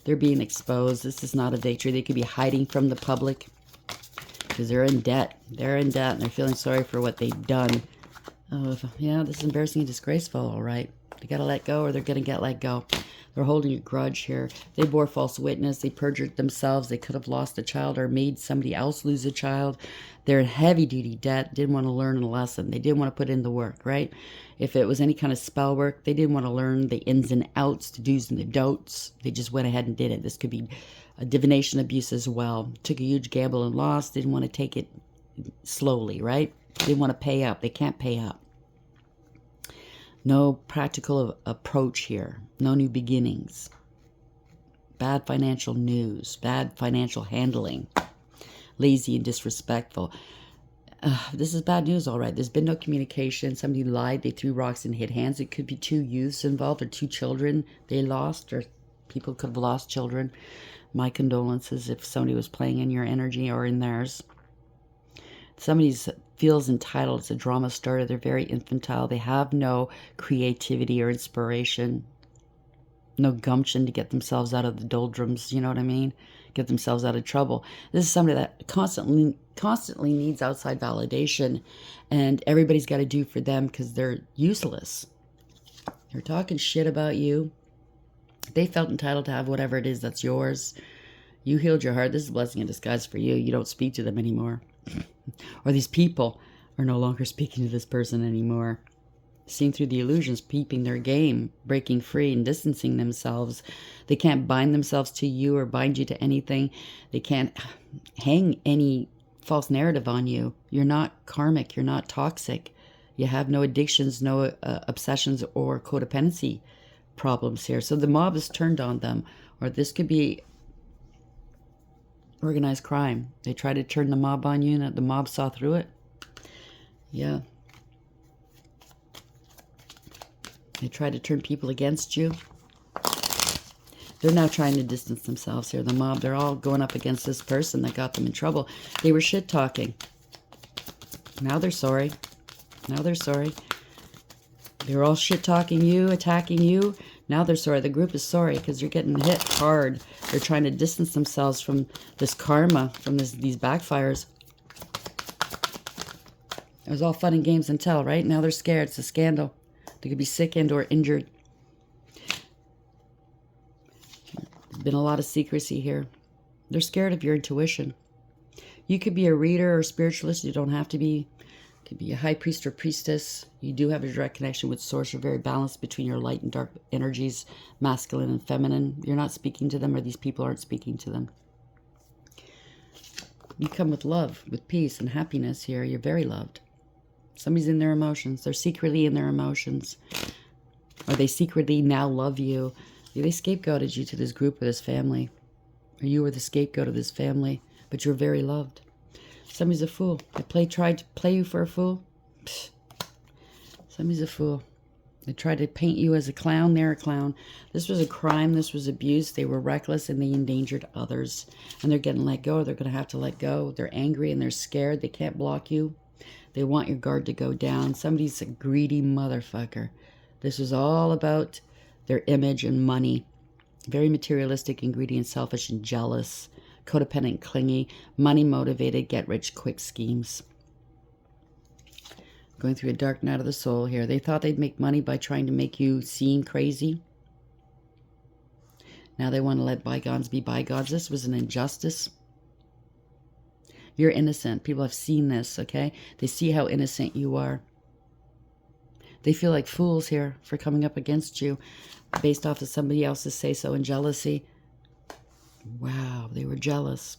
They're being exposed. This is not a victory. They could be hiding from the public. because they're in debt. They're in debt and they're feeling sorry for what they've done. Oh, yeah, this is embarrassing and disgraceful, all right. They got to let go or they're going to get let go. They're holding a grudge here. They bore false witness. They perjured themselves. They could have lost a child or made somebody else lose a child. They're in heavy-duty debt. Didn't want to learn a lesson. They didn't want to put in the work, right? If it was any kind of spell work, they didn't want to learn the ins and outs, the do's and the don'ts. They just went ahead and did it. This could be a divination abuse as well. Took a huge gamble and lost. Didn't want to take it slowly, right? Didn't want to pay up. They can't pay up. No practical approach here. No new beginnings. Bad financial news. Bad financial handling. Lazy and disrespectful. This is bad news, all right. There's been no communication. Somebody lied. They threw rocks and hit hands. It could be 2 youths involved or 2 children they lost, or people could have lost children. My condolences if somebody was playing in your energy or in theirs. Somebody feels entitled. It's a drama starter. They're very infantile. They have no creativity or inspiration. No gumption to get themselves out of the doldrums. You know what I mean? Get themselves out of trouble. This is somebody that constantly needs outside validation. And everybody's got to do for them because they're useless. They're talking shit about you. They felt entitled to have whatever it is that's yours. You healed your heart. This is a blessing in disguise for you. You don't speak to them anymore. Or these people are no longer speaking to this person anymore. Seeing through the illusions, peeping their game, breaking free and distancing themselves. They can't bind themselves to you or bind you to anything. They can't hang any false narrative on you. You're not karmic. You're not toxic. You have no addictions, no obsessions or codependency problems here. So the mob is turned on them. Or this could be organized crime. They tried to turn the mob on you and the mob saw through it. Yeah. They tried to turn people against you. They're now trying to distance themselves here. The mob, they're all going up against this person that got them in trouble. They were shit-talking. Now they're sorry. Now they're sorry. They were all shit-talking you, attacking you. Now they're sorry. The group is sorry because you're getting hit hard. They're trying to distance themselves from this karma, from these backfires. It was all fun and games until, right? Now they're scared. It's a scandal. They could be sick and or injured. There's been a lot of secrecy here. They're scared of your intuition. You could be a reader or spiritualist. You don't have to be. You could be a high priest or priestess. You do have a direct connection with source. You're very balanced between your light and dark energies, masculine and feminine. You're not speaking to them, or these people aren't speaking to them. You come with love, with peace and happiness here. You're very loved. Somebody's in their emotions. They're secretly in their emotions. Or they secretly now love you. They scapegoated you to this group or this family. Or you were the scapegoat of this family. But you're very loved. Somebody's a fool. They tried to play you for a fool. Pfft. Somebody's a fool. They tried to paint you as a clown. They're a clown. This was a crime. This was abuse. They were reckless and they endangered others. And they're getting let go. They're going to have to let go. They're angry and they're scared. They can't block you. They want your guard to go down. Somebody's a greedy motherfucker. This is all about their image and money. Very materialistic and greedy and selfish and jealous. Codependent, clingy, money-motivated, get-rich-quick schemes. Going through a dark night of the soul here. They thought they'd make money by trying to make you seem crazy. Now they want to let bygones be bygones. This was an injustice. You're innocent. People have seen this, okay? They see how innocent you are. They feel like fools here for coming up against you based off of somebody else's say-so and jealousy. Wow, they were jealous.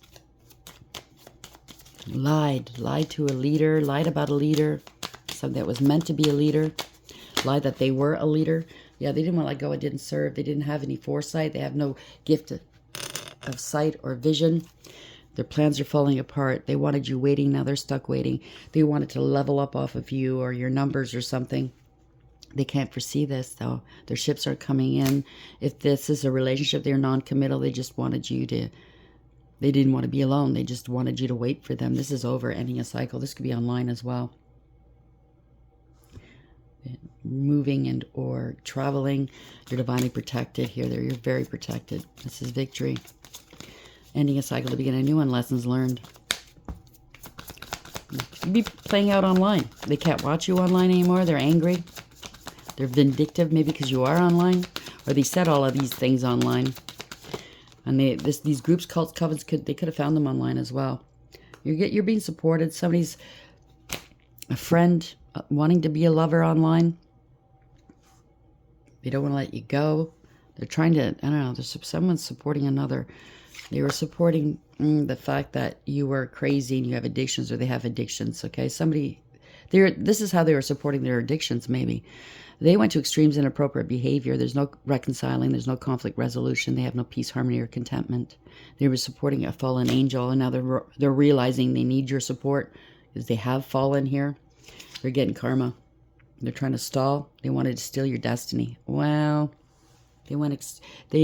Lied to a leader, lied about a leader, something that was meant to be a leader, lied that they were a leader. Yeah, they didn't want to let go. It didn't serve. They didn't have any foresight. They have no gift of sight or vision. Their plans are falling apart. They wanted you waiting. Now they're stuck waiting. They wanted to level up off of you or your numbers or something. They can't foresee this, though. Their ships are coming in. If this is a relationship, they're non-committal. They just wanted you to... They didn't want to be alone. They just wanted you to wait for them. This is over, ending a cycle. This could be online as well. Moving and or traveling. You're divinely protected here. You're very protected. This is victory. Ending a cycle to begin a new one. Lessons learned. You'd be playing out online. They can't watch you online anymore. They're angry. They're vindictive, maybe because you are online. Or they said all of these things online. And these groups, cults, covens, they could have found them online as well. You're being supported. Somebody's a friend wanting to be a lover online. They don't want to let you go. They're trying to, I don't know, someone's supporting another. They were supporting the fact that you were crazy and you have addictions, or they have addictions, okay? This is how they were supporting their addictions, maybe. They went to extremes, inappropriate behavior. There's no reconciling. There's no conflict resolution. They have no peace, harmony, or contentment. They were supporting a fallen angel, and now they're realizing they need your support because they have fallen here. They're getting karma. They're trying to stall. They wanted to steal your destiny. Well, they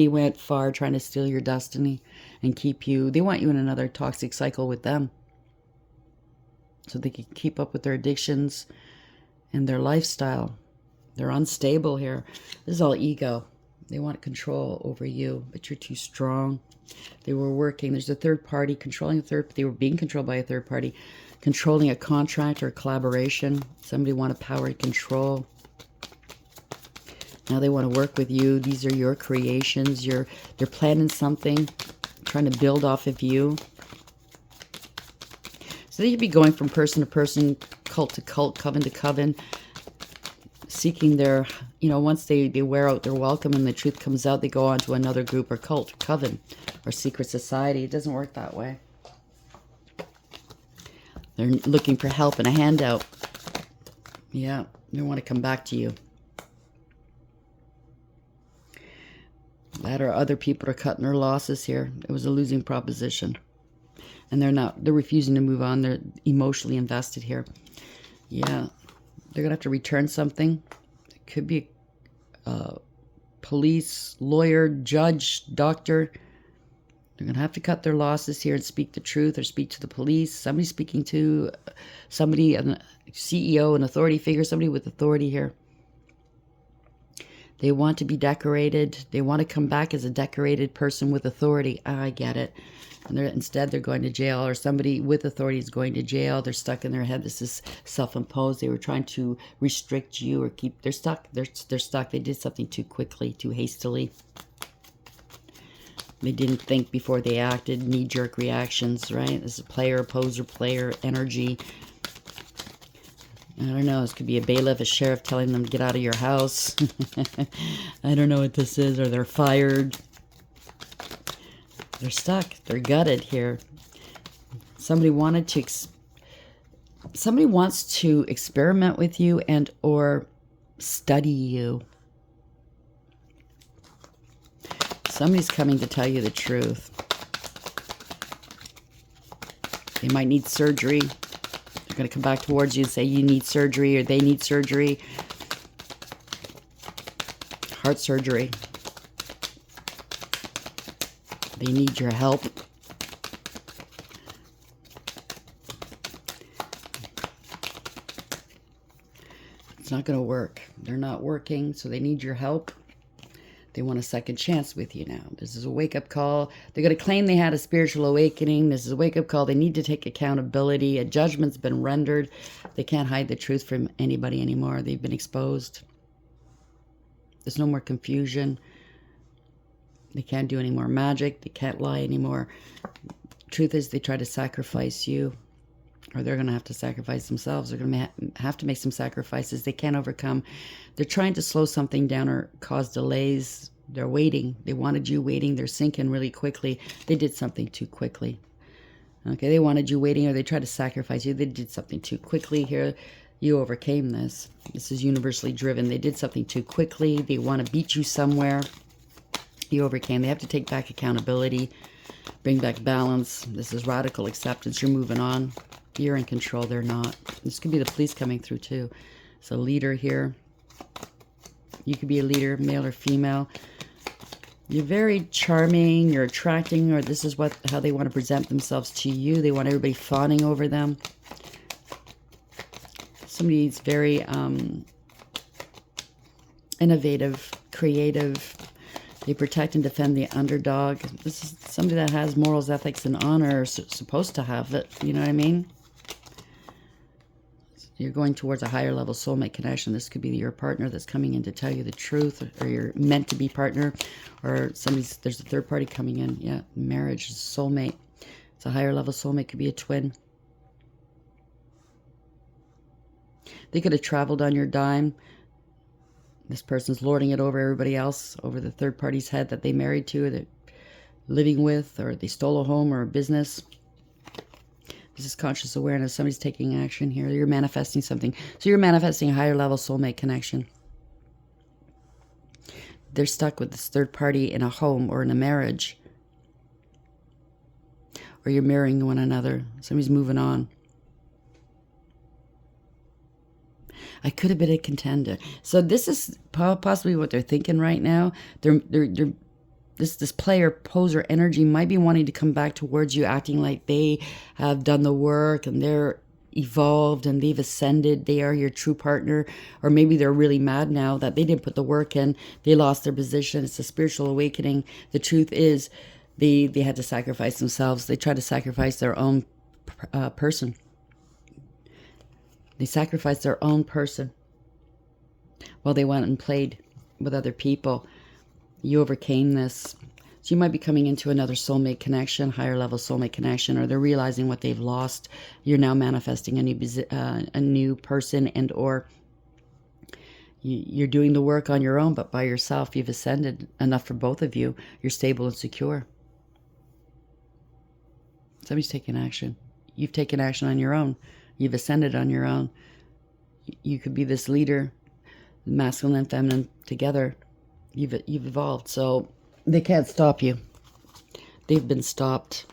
went far trying to steal your destiny and keep you. They want you in another toxic cycle with them, so they can keep up with their addictions and their lifestyle. They're unstable here. This is all ego. They want control over you, but you're too strong. They were working. There's a third party controlling a third. They were being controlled by a third party, controlling a contract or a collaboration. Somebody wanted power and control. Now they want to work with you. These are your creations. They're planning something, trying to build off of you. So they could be going from person to person, cult to cult, coven to coven, seeking their, once they wear out their welcome and the truth comes out, they go on to another group or cult, coven, or secret society. It doesn't work that way. They're looking for help and a handout. Yeah, they want to come back to you. That or other people are cutting their losses here. It was a losing proposition. And they're refusing to move on. They're emotionally invested here. Yeah. They're going to have to return something. It could be police, lawyer, judge, doctor. They're going to have to cut their losses here and speak the truth, or speak to the police. Somebody speaking to somebody, a CEO, an authority figure, somebody with authority here. They want to be decorated. They want to come back as a decorated person with authority. I get it. And instead they're going to jail, or somebody with authority is going to jail. They're stuck in their head. This is self-imposed. They were trying to restrict you or they're stuck. They're stuck. They did something too quickly, too hastily. They didn't think before they acted. Knee-jerk reactions, right? This is player, opposer, player, energy. I don't know. This could be a bailiff, a sheriff telling them to get out of your house. I don't know what this is. Or they're fired. They're stuck. They're gutted here. Somebody wants to experiment with you and or study you. Somebody's coming to tell you the truth. They might need surgery. They're going to come back towards you and say you need surgery, or they need surgery. Heart surgery. They need your help. It's not going to work. They're not working, so they need your help. They want a second chance with you now. This is a wake-up call. They're going to claim they had a spiritual awakening. This is a wake-up call. They need to take accountability. A judgment's been rendered. They can't hide the truth from anybody anymore. They've been exposed. There's no more confusion. They can't do any more magic. They can't lie anymore. Truth is, they try to sacrifice you, or they're going to have to sacrifice themselves. They're going to have to make some sacrifices they can't overcome. They're trying to slow something down or cause delays. They're waiting. They wanted you waiting. They're sinking really quickly. They did something too quickly. Okay, they wanted you waiting, or they tried to sacrifice you. They did something too quickly here. You overcame this. This is universally driven. They did something too quickly. They want to beat you somewhere. You overcame. They have to take back accountability, bring back balance. This is radical acceptance. You're moving on. You're in control. They're not. This could be the police coming through too. It's a leader here. You could be a leader, male or female. You're very charming. You're attracting, or this is how they want to present themselves to you. They want everybody fawning over them. Somebody's very innovative, creative. They protect and defend the underdog. This is somebody that has morals, ethics, and honor, supposed to have it. You know what I mean? You're going towards a higher level soulmate connection. This could be your partner that's coming in to tell you the truth, or your meant to be partner, or there's a third party coming in. Yeah, marriage is soulmate. It's a higher level soulmate. Could be a twin. They could have traveled on your dime. This person's lording it over everybody else, over the third party's head that they married to, or they're living with, or they stole a home or a business. This is conscious awareness. Somebody's taking action here. You're manifesting something. So you're manifesting a higher level soulmate connection. They're stuck with this third party in a home or in a marriage. Or you're marrying one another. Somebody's moving on. I could have been a contender. So this is possibly what they're thinking right now. This player poser energy might be wanting to come back towards you, acting like they have done the work and they're evolved and they've ascended. They are your true partner. Or maybe they're really mad now that they didn't put the work in. They lost their position. It's a spiritual awakening. The truth is they had to sacrifice themselves. They tried to sacrifice their own person. They sacrificed their own person while they went and played with other people. You overcame this. So you might be coming into another soulmate connection, higher level soulmate connection, or they're realizing what they've lost. You're now manifesting a new person, and or you're doing the work on your own, but by yourself. You've ascended enough for both of you. You're stable and secure. Somebody's taking action. You've taken action on your own. You've ascended on your own. You could be this leader, masculine and feminine together. You've evolved. So they can't stop you. They've been stopped.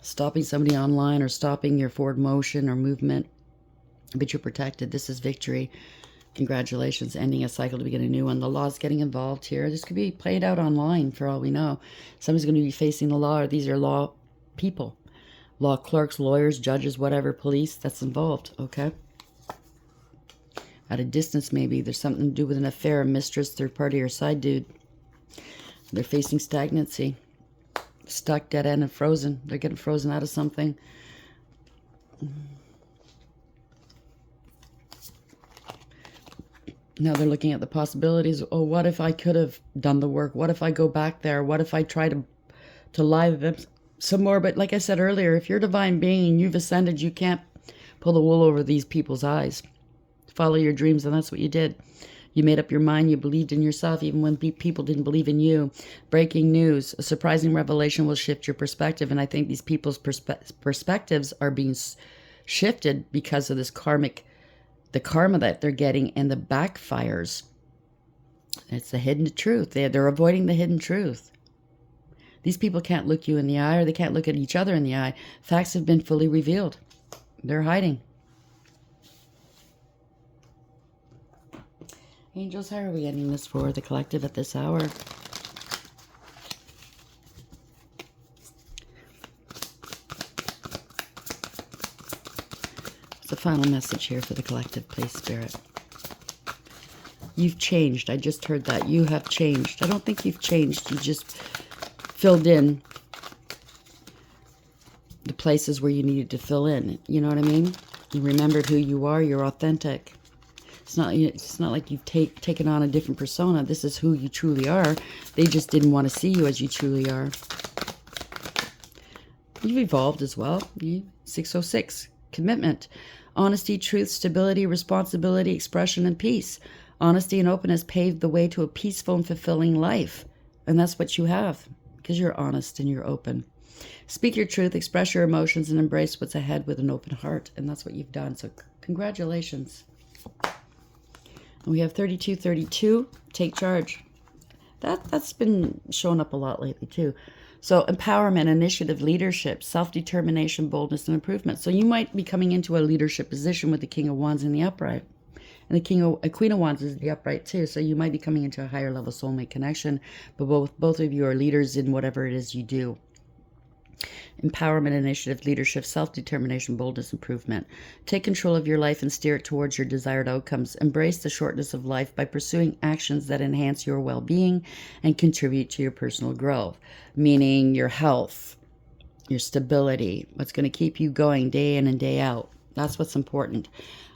Stopping somebody online or stopping your forward motion or movement. But you're protected. This is victory. Congratulations. Ending a cycle to begin a new one. The law's getting involved here. This could be played out online for all we know. Somebody's going to be facing the law, or these are law people. Law clerks, lawyers, judges, whatever, police, that's involved, okay? At a distance, maybe. There's something to do with an affair, a mistress, third party, or side dude. They're facing stagnancy. Stuck, dead end, and frozen. They're getting frozen out of something. Now they're looking at the possibilities. Oh, what if I could have done the work? What if I go back there? What if I try to lie to them some more? But like I said earlier, if you're a divine being and you've ascended, you can't pull the wool over these people's eyes. Follow your dreams, and that's what you did. You made up your mind. You believed in yourself even when people didn't believe in you. Breaking news. A surprising revelation will shift your perspective, and I think these people's perspectives are being shifted because of this the karma that they're getting and the backfires. It's the hidden truth. They're avoiding the hidden truth. These people can't look you in the eye, or they can't look at each other in the eye. Facts have been fully revealed. They're hiding. Angels, how are we ending this for the collective at this hour? What's the final message here for the collective, please, Spirit? You've changed. I just heard that. You have changed. I don't think you've changed. You just filled in the places where you needed to fill in. You know what I mean? You remembered who you are. You're authentic. It's not like you've taken on a different persona. This is who you truly are. They just didn't want to see you as you truly are. You've evolved as well. 606. Commitment. Honesty, truth, stability, responsibility, expression, and peace. Honesty and openness paved the way to a peaceful and fulfilling life. And that's what you have, because you're honest and you're open. Speak your truth, express your emotions, and embrace what's ahead with an open heart. And that's what you've done. So congratulations. And we have 3232, take charge. That's been showing up a lot lately too. So empowerment, initiative, leadership, self-determination, boldness, and improvement. So you might be coming into a leadership position with the King of Wands in the upright. And the Queen of Wands is the upright too. So you might be coming into a higher level soulmate connection. But both of you are leaders in whatever it is you do. Empowerment, initiative, leadership, self-determination, boldness, improvement. Take control of your life and steer it towards your desired outcomes. Embrace the shortness of life by pursuing actions that enhance your well-being and contribute to your personal growth, meaning your health, your stability, what's going to keep you going day in and day out. That's what's important.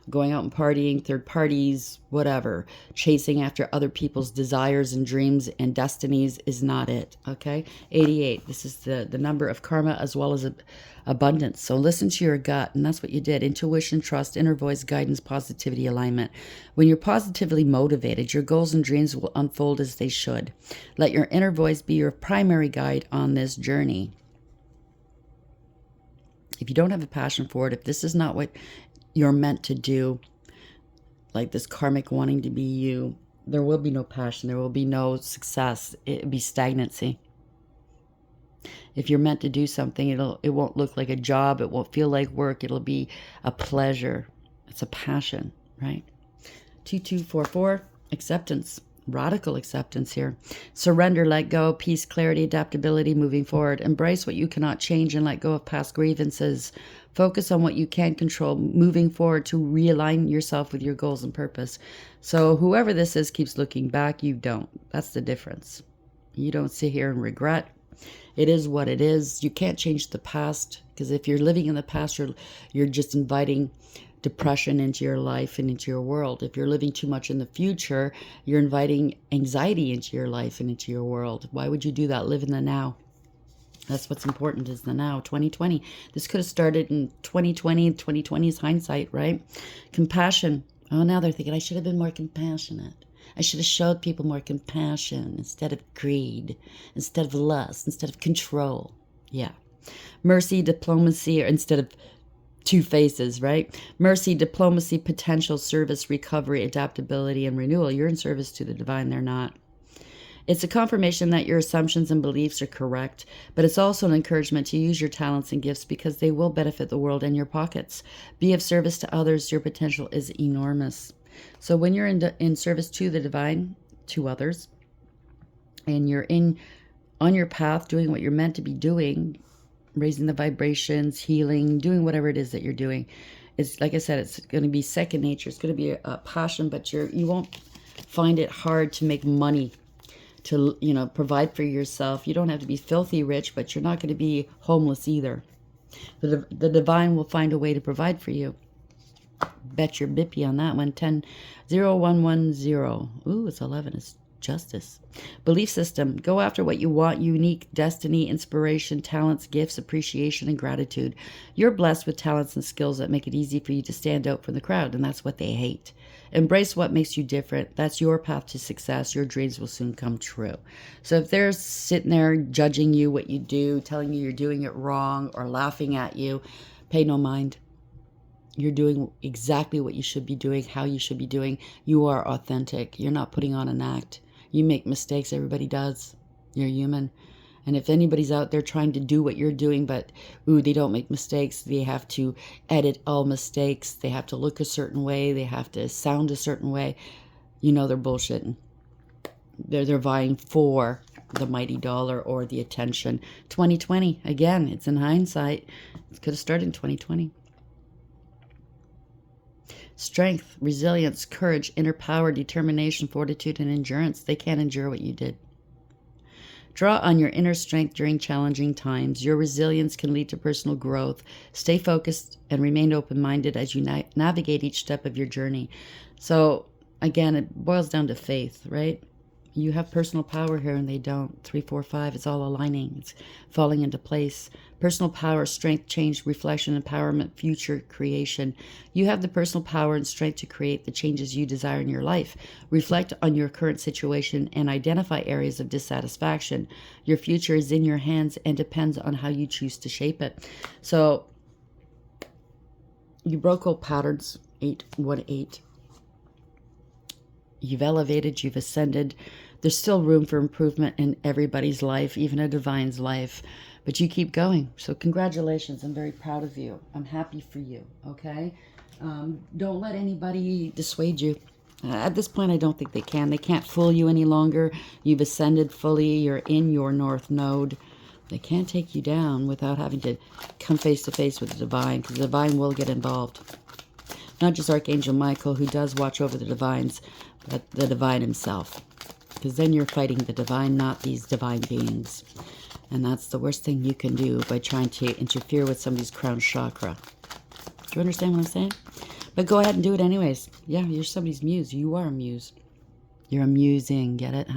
Going out and partying, third parties, whatever, chasing after other people's desires and dreams and destinies is not it, okay? 88, this is the number of karma as well as abundance. So listen to your gut, and that's what you did. Intuition, trust, inner voice, guidance, positivity, alignment. When you're positively motivated, your goals and dreams will unfold as they should. Let your inner voice be your primary guide on this journey. If you don't have a passion for it, if this is not what you're meant to do, like this karmic wanting to be you, there will be no passion. There will be no success. It'll be stagnancy. If you're meant to do something, it won't look like a job. It won't feel like work. It'll be a pleasure. It's a passion, right? 2244, acceptance. Radical acceptance here. Surrender, let go, peace, clarity, adaptability, moving forward. Embrace what you cannot change and let go of past grievances. Focus on what you can control, moving forward to realign yourself with your goals and purpose. So whoever this is keeps looking back, you don't. That's the difference. You don't sit here and regret. It is what it is. You can't change the past, because if you're living in the past, you're just inviting depression into your life and into your world. If you're living too much in the future, you're inviting anxiety into your life and into your world. Why would you do that? Live in the now. That's what's important, is the now. 2020. This could have started in 2020. 2020 is hindsight, right? Compassion. Oh, now they're thinking, I should have been more compassionate. I should have showed people more compassion instead of greed, instead of lust, instead of control. Yeah. Mercy, diplomacy, or instead of two faces, right? Mercy, diplomacy, potential, service, recovery, adaptability, and renewal. You're in service to the divine. They're not. It's a confirmation that your assumptions and beliefs are correct, but it's also an encouragement to use your talents and gifts because they will benefit the world and your pockets. Be of service to others. Your potential is enormous. So when you're in service to the divine, to others, and you're on your path doing what you're meant to be doing, raising the vibrations, healing, doing whatever it is that you're doing. It's like I said, it's going to be second nature. It's going to be a passion, but you won't find it hard to make money, to provide for yourself. You don't have to be filthy rich, but you're not going to be homeless either. The divine will find a way to provide for you. Bet your bippy on that one. 10-0110. Ooh, it's 11. It's justice. Belief system. Go after what you want. Unique destiny, inspiration, talents, gifts, appreciation, and gratitude. You're blessed with talents and skills that make it easy for you to stand out from the crowd, and that's what they hate. Embrace what makes you different. That's your path to success. Your dreams will soon come true. So if they're sitting there judging you, what you do, telling you you're doing it wrong, or laughing at you, pay no mind. You're doing exactly what you should be doing, how you should be doing. You are authentic. You're not putting on an act. You make mistakes. Everybody does. You're human. And if anybody's out there trying to do what you're doing, but, they don't make mistakes, they have to edit all mistakes, they have to look a certain way, they have to sound a certain way, they're bullshitting. They're vying for the mighty dollar or the attention. 2020, again, it's in hindsight. It could have started in 2020. Strength, resilience, courage, inner power, determination, fortitude, and endurance. They can't endure what you did. Draw on your inner strength during challenging times. Your resilience can lead to personal growth. Stay focused and remain open-minded as you navigate each step of your journey. So, again, it boils down to faith, right? You have personal power here and they don't. 3, 4, 5, it's all aligning. It's falling into place. Personal power, strength, change, reflection, empowerment, future creation. You have the personal power and strength to create the changes you desire in your life. Reflect on your current situation and identify areas of dissatisfaction. Your future is in your hands and depends on how you choose to shape it. So you broke old patterns, 818. You've elevated, you've ascended. There's still room for improvement in everybody's life, even a divine's life. But you keep going. So congratulations. I'm very proud of you. I'm happy for you, okay? Don't let anybody dissuade you. At this point, I don't think they can. They can't fool you any longer. You've ascended fully. You're in your north node. They can't take you down without having to come face to face with the divine, because the divine will get involved. Not just Archangel Michael, who does watch over the divines, but the divine himself. Because then you're fighting the divine, not these divine beings. And that's the worst thing you can do by trying to interfere with somebody's crown chakra. you understand what I'm saying? But go ahead and do it anyways. Yeah, you're somebody's muse. You are a muse. You're amusing, get it?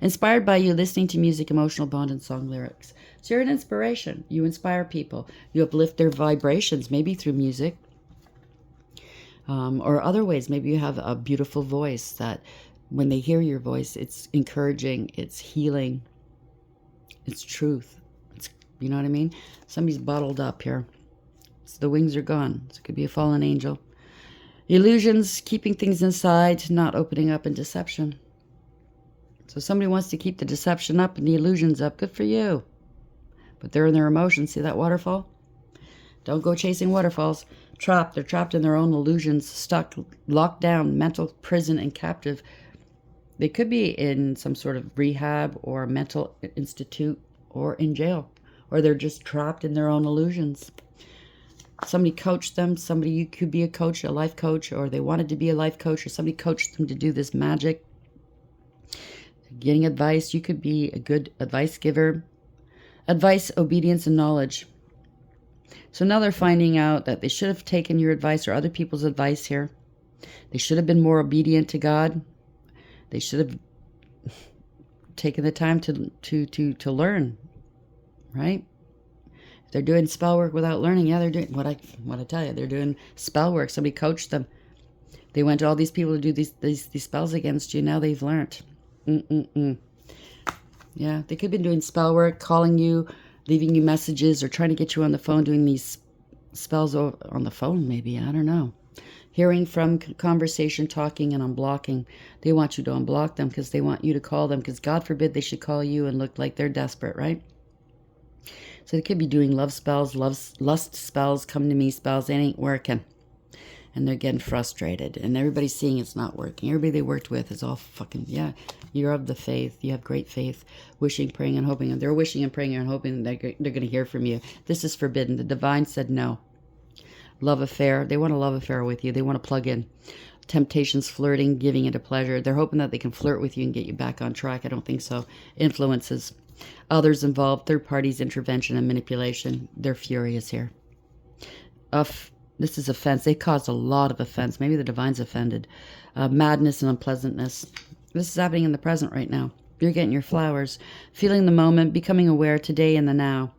Inspired by you listening to music, emotional bond, and song lyrics. So you're an inspiration. You inspire people. You uplift their vibrations, maybe through music. Or other ways. Maybe you have a beautiful voice that when they hear your voice, it's encouraging, it's healing, it's truth. You know what I mean? Somebody's bottled up here. So the wings are gone. So it could be a fallen angel. Illusions, keeping things inside, not opening up, and deception. So somebody wants to keep the deception up and the illusions up. Good for you. But they're in their emotions. See that waterfall? Don't go chasing waterfalls. Trapped. They're trapped in their own illusions, stuck, locked down, mental prison and captive. They could be in some sort of rehab or mental institute or in jail. Or they're just trapped in their own illusions. Somebody coached them. Somebody, you could be a coach, a life coach, or they wanted to be a life coach, or somebody coached them to do this magic. Getting advice. You could be a good advice giver. Advice, obedience, and knowledge. So now they're finding out that they should have taken your advice or other people's advice here. They should have been more obedient to God. They should have taken the time to learn, right? If they're doing spell work without learning, yeah, they're doing what I tell you. They're doing spell work. Somebody coached them. They went to all these people to do these spells against you. Now they've learned. Yeah, they could have been doing spell work, calling you, leaving you messages, or trying to get you on the phone, doing these spells on the phone, maybe. I don't know. Hearing from conversation, talking, and unblocking. They want you to unblock them because they want you to call them, because God forbid they should call you and look like they're desperate, right? So they could be doing love spells, lust spells, come to me spells. They ain't working. And they're getting frustrated. And everybody's seeing it's not working. Everybody they worked with is all fucking, yeah, you're of the faith. You have great faith. Wishing, praying, and hoping. And they're wishing and praying and hoping that they're going to hear from you. This is forbidden. The divine said no. Love affair. They want a love affair with you. They want to plug in. Temptations, flirting, giving it a pleasure. They're hoping that they can flirt with you and get you back on track. I don't think so. Influences. Others involved. Third parties, intervention, and manipulation. They're furious here. This is offense. They caused a lot of offense. Maybe the divine's offended. Madness and unpleasantness. This is happening in the present right now. You're getting your flowers. Feeling the moment. Becoming aware today in the now.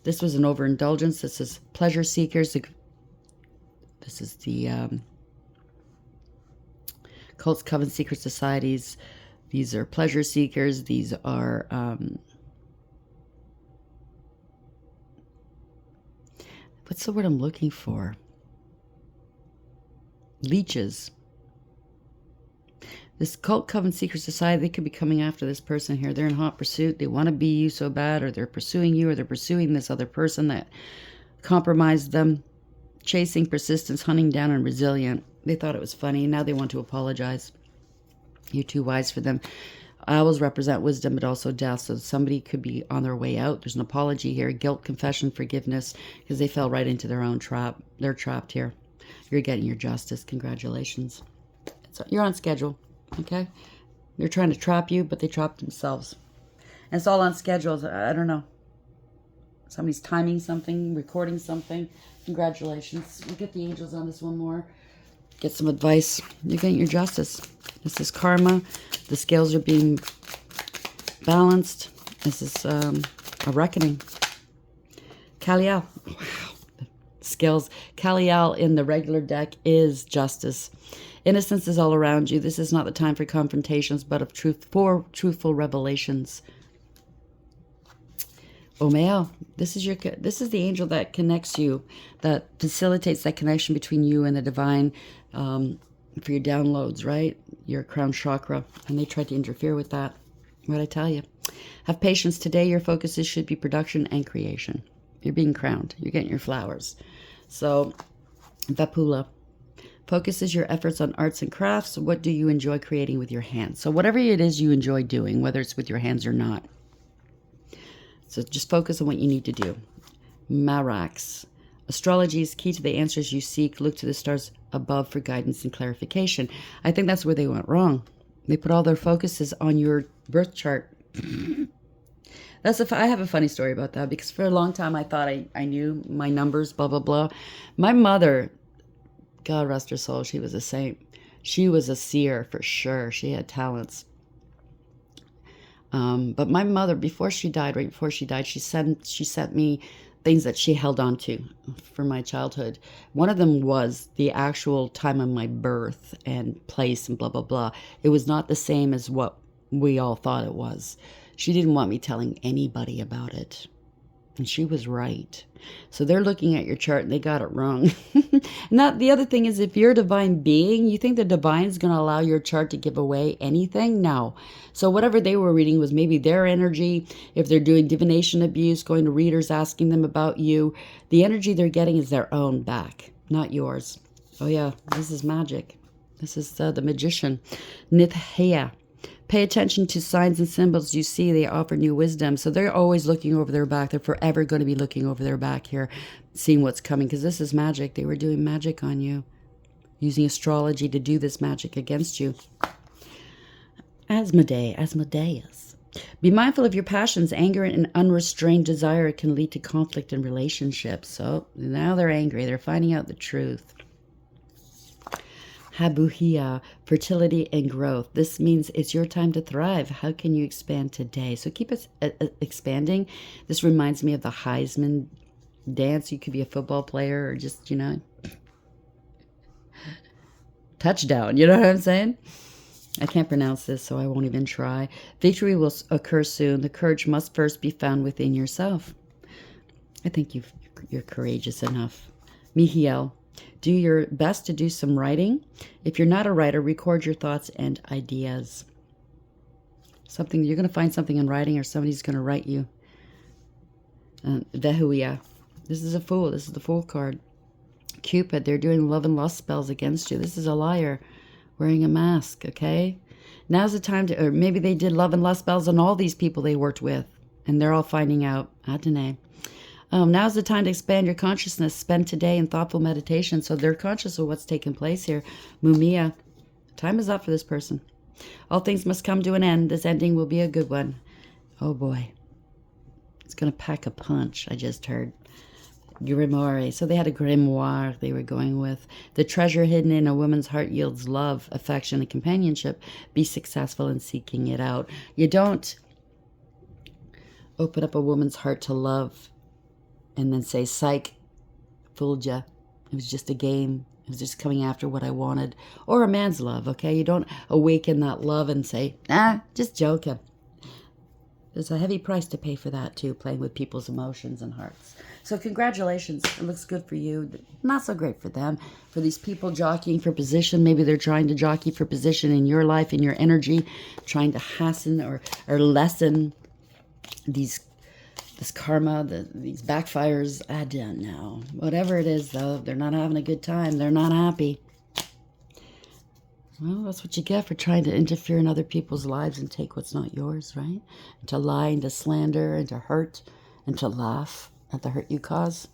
This was an overindulgence. This is pleasure seekers. This is the cults, coven, secret societies. These are pleasure seekers. These are what's the word I'm looking for? Leeches. This cult, coven, secret society, they could be coming after this person here. They're in hot pursuit. They want to be you so bad, or they're pursuing you, or they're pursuing this other person that compromised them. Chasing, persistence, hunting down, and resilient. They thought it was funny. Now they want to apologize. You're too wise for them. Owls represent wisdom, but also death. So somebody could be on their way out. There's an apology here. Guilt, confession, forgiveness, because they fell right into their own trap. They're trapped here. You're getting your justice. Congratulations. You're on schedule. Okay? They're trying to trap you, but they trapped themselves. And it's all on schedules. I don't know. Somebody's timing something, recording something. Congratulations. We'll get the angels on this one more. Get some advice. You're getting your justice. This is karma. The scales are being balanced. This is a reckoning. Kaliel. Wow. Scales. Kaliel in the regular deck is justice. Innocence is all around you. This is not the time for confrontations, but of truthful revelations. Omael, this is the angel that connects you, that facilitates that connection between you and the divine for your downloads, right? Your crown chakra. And they tried to interfere with that. What'd I tell you? Have patience today. Your focuses should be production and creation. You're being crowned. You're getting your flowers. So, Vapula. Focuses your efforts on arts and crafts. What do you enjoy creating with your hands? So whatever it is you enjoy doing, whether it's with your hands or not. So just focus on what you need to do. Marax. Astrology is key to the answers you seek. Look to the stars above for guidance and clarification. I think that's where they went wrong. They put all their focuses on your birth chart. I have a funny story about that, because for a long time I thought I knew my numbers, blah, blah, blah. My mother, God rest her soul, she was a saint. She was a seer for sure. She had talents. But my mother, before she died, right before she died, she sent me things that she held on to for my childhood. One of them was the actual time of my birth and place and blah, blah, blah. It was not the same as what we all thought it was. She didn't want me telling anybody about it. And she was right. So they're looking at your chart and they got it wrong. Not the other thing is, if you're a divine being, you think the divine is going to allow your chart to give away anything? No. So whatever they were reading was maybe their energy. If they're doing divination abuse, going to readers, asking them about you, the energy they're getting is their own back, not yours. Oh yeah, this is magic. This is the magician, Nithya. Pay attention to signs and symbols you see. They offer new wisdom. So they're always looking over their back. They're forever going to be looking over their back here, seeing what's coming, because this is magic. They were doing magic on you, using astrology to do this magic against you. Asmodeus. Be mindful of your passions. Anger and unrestrained desire can lead to conflict in relationships. So now they're angry. They're finding out the truth. Habuhia, fertility and growth. This means it's your time to thrive. How can you expand today? So keep it expanding. This reminds me of the Heisman dance. You could be a football player or just, touchdown. You know what I'm saying? I can't pronounce this, so I won't even try. Victory will occur soon. The courage must first be found within yourself. I think you're courageous enough. Mihiel. Do your best to do some writing. If you're not a writer, record your thoughts and ideas. You're going to find something in writing, or somebody's going to write you. Vehuia. This is a fool. This is the Fool card. Cupid. They're doing love and lust spells against you. This is a liar wearing a mask, okay? Now's the time to, or maybe they did love and lust spells on all these people they worked with, and they're all finding out. Adonai. Now's the time to expand your consciousness. Spend today in thoughtful meditation, so they're conscious of what's taking place here. Mumia. Time is up for this person. All things must come to an end. This ending will be a good one. Oh boy. It's going to pack a punch, I just heard. Grimoire. So they had a grimoire they were going with. The treasure hidden in a woman's heart yields love, affection, and companionship. Be successful in seeking it out. You don't open up a woman's heart to love and then say, psych, fooled ya. It was just a game. It was just coming after what I wanted. Or a man's love, okay? You don't awaken that love and say, just joking. There's a heavy price to pay for that, too, playing with people's emotions and hearts. So congratulations. It looks good for you. Not so great for them. For these people jockeying for position, maybe they're trying to jockey for position in your life, in your energy, trying to hasten or lessen this karma, these backfires. I don't know. Whatever it is, though, they're not having a good time. They're not happy. Well, that's what you get for trying to interfere in other people's lives and take what's not yours, right? And to lie and to slander and to hurt and to laugh at the hurt you cause.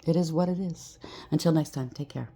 It is what it is. Until next time, take care.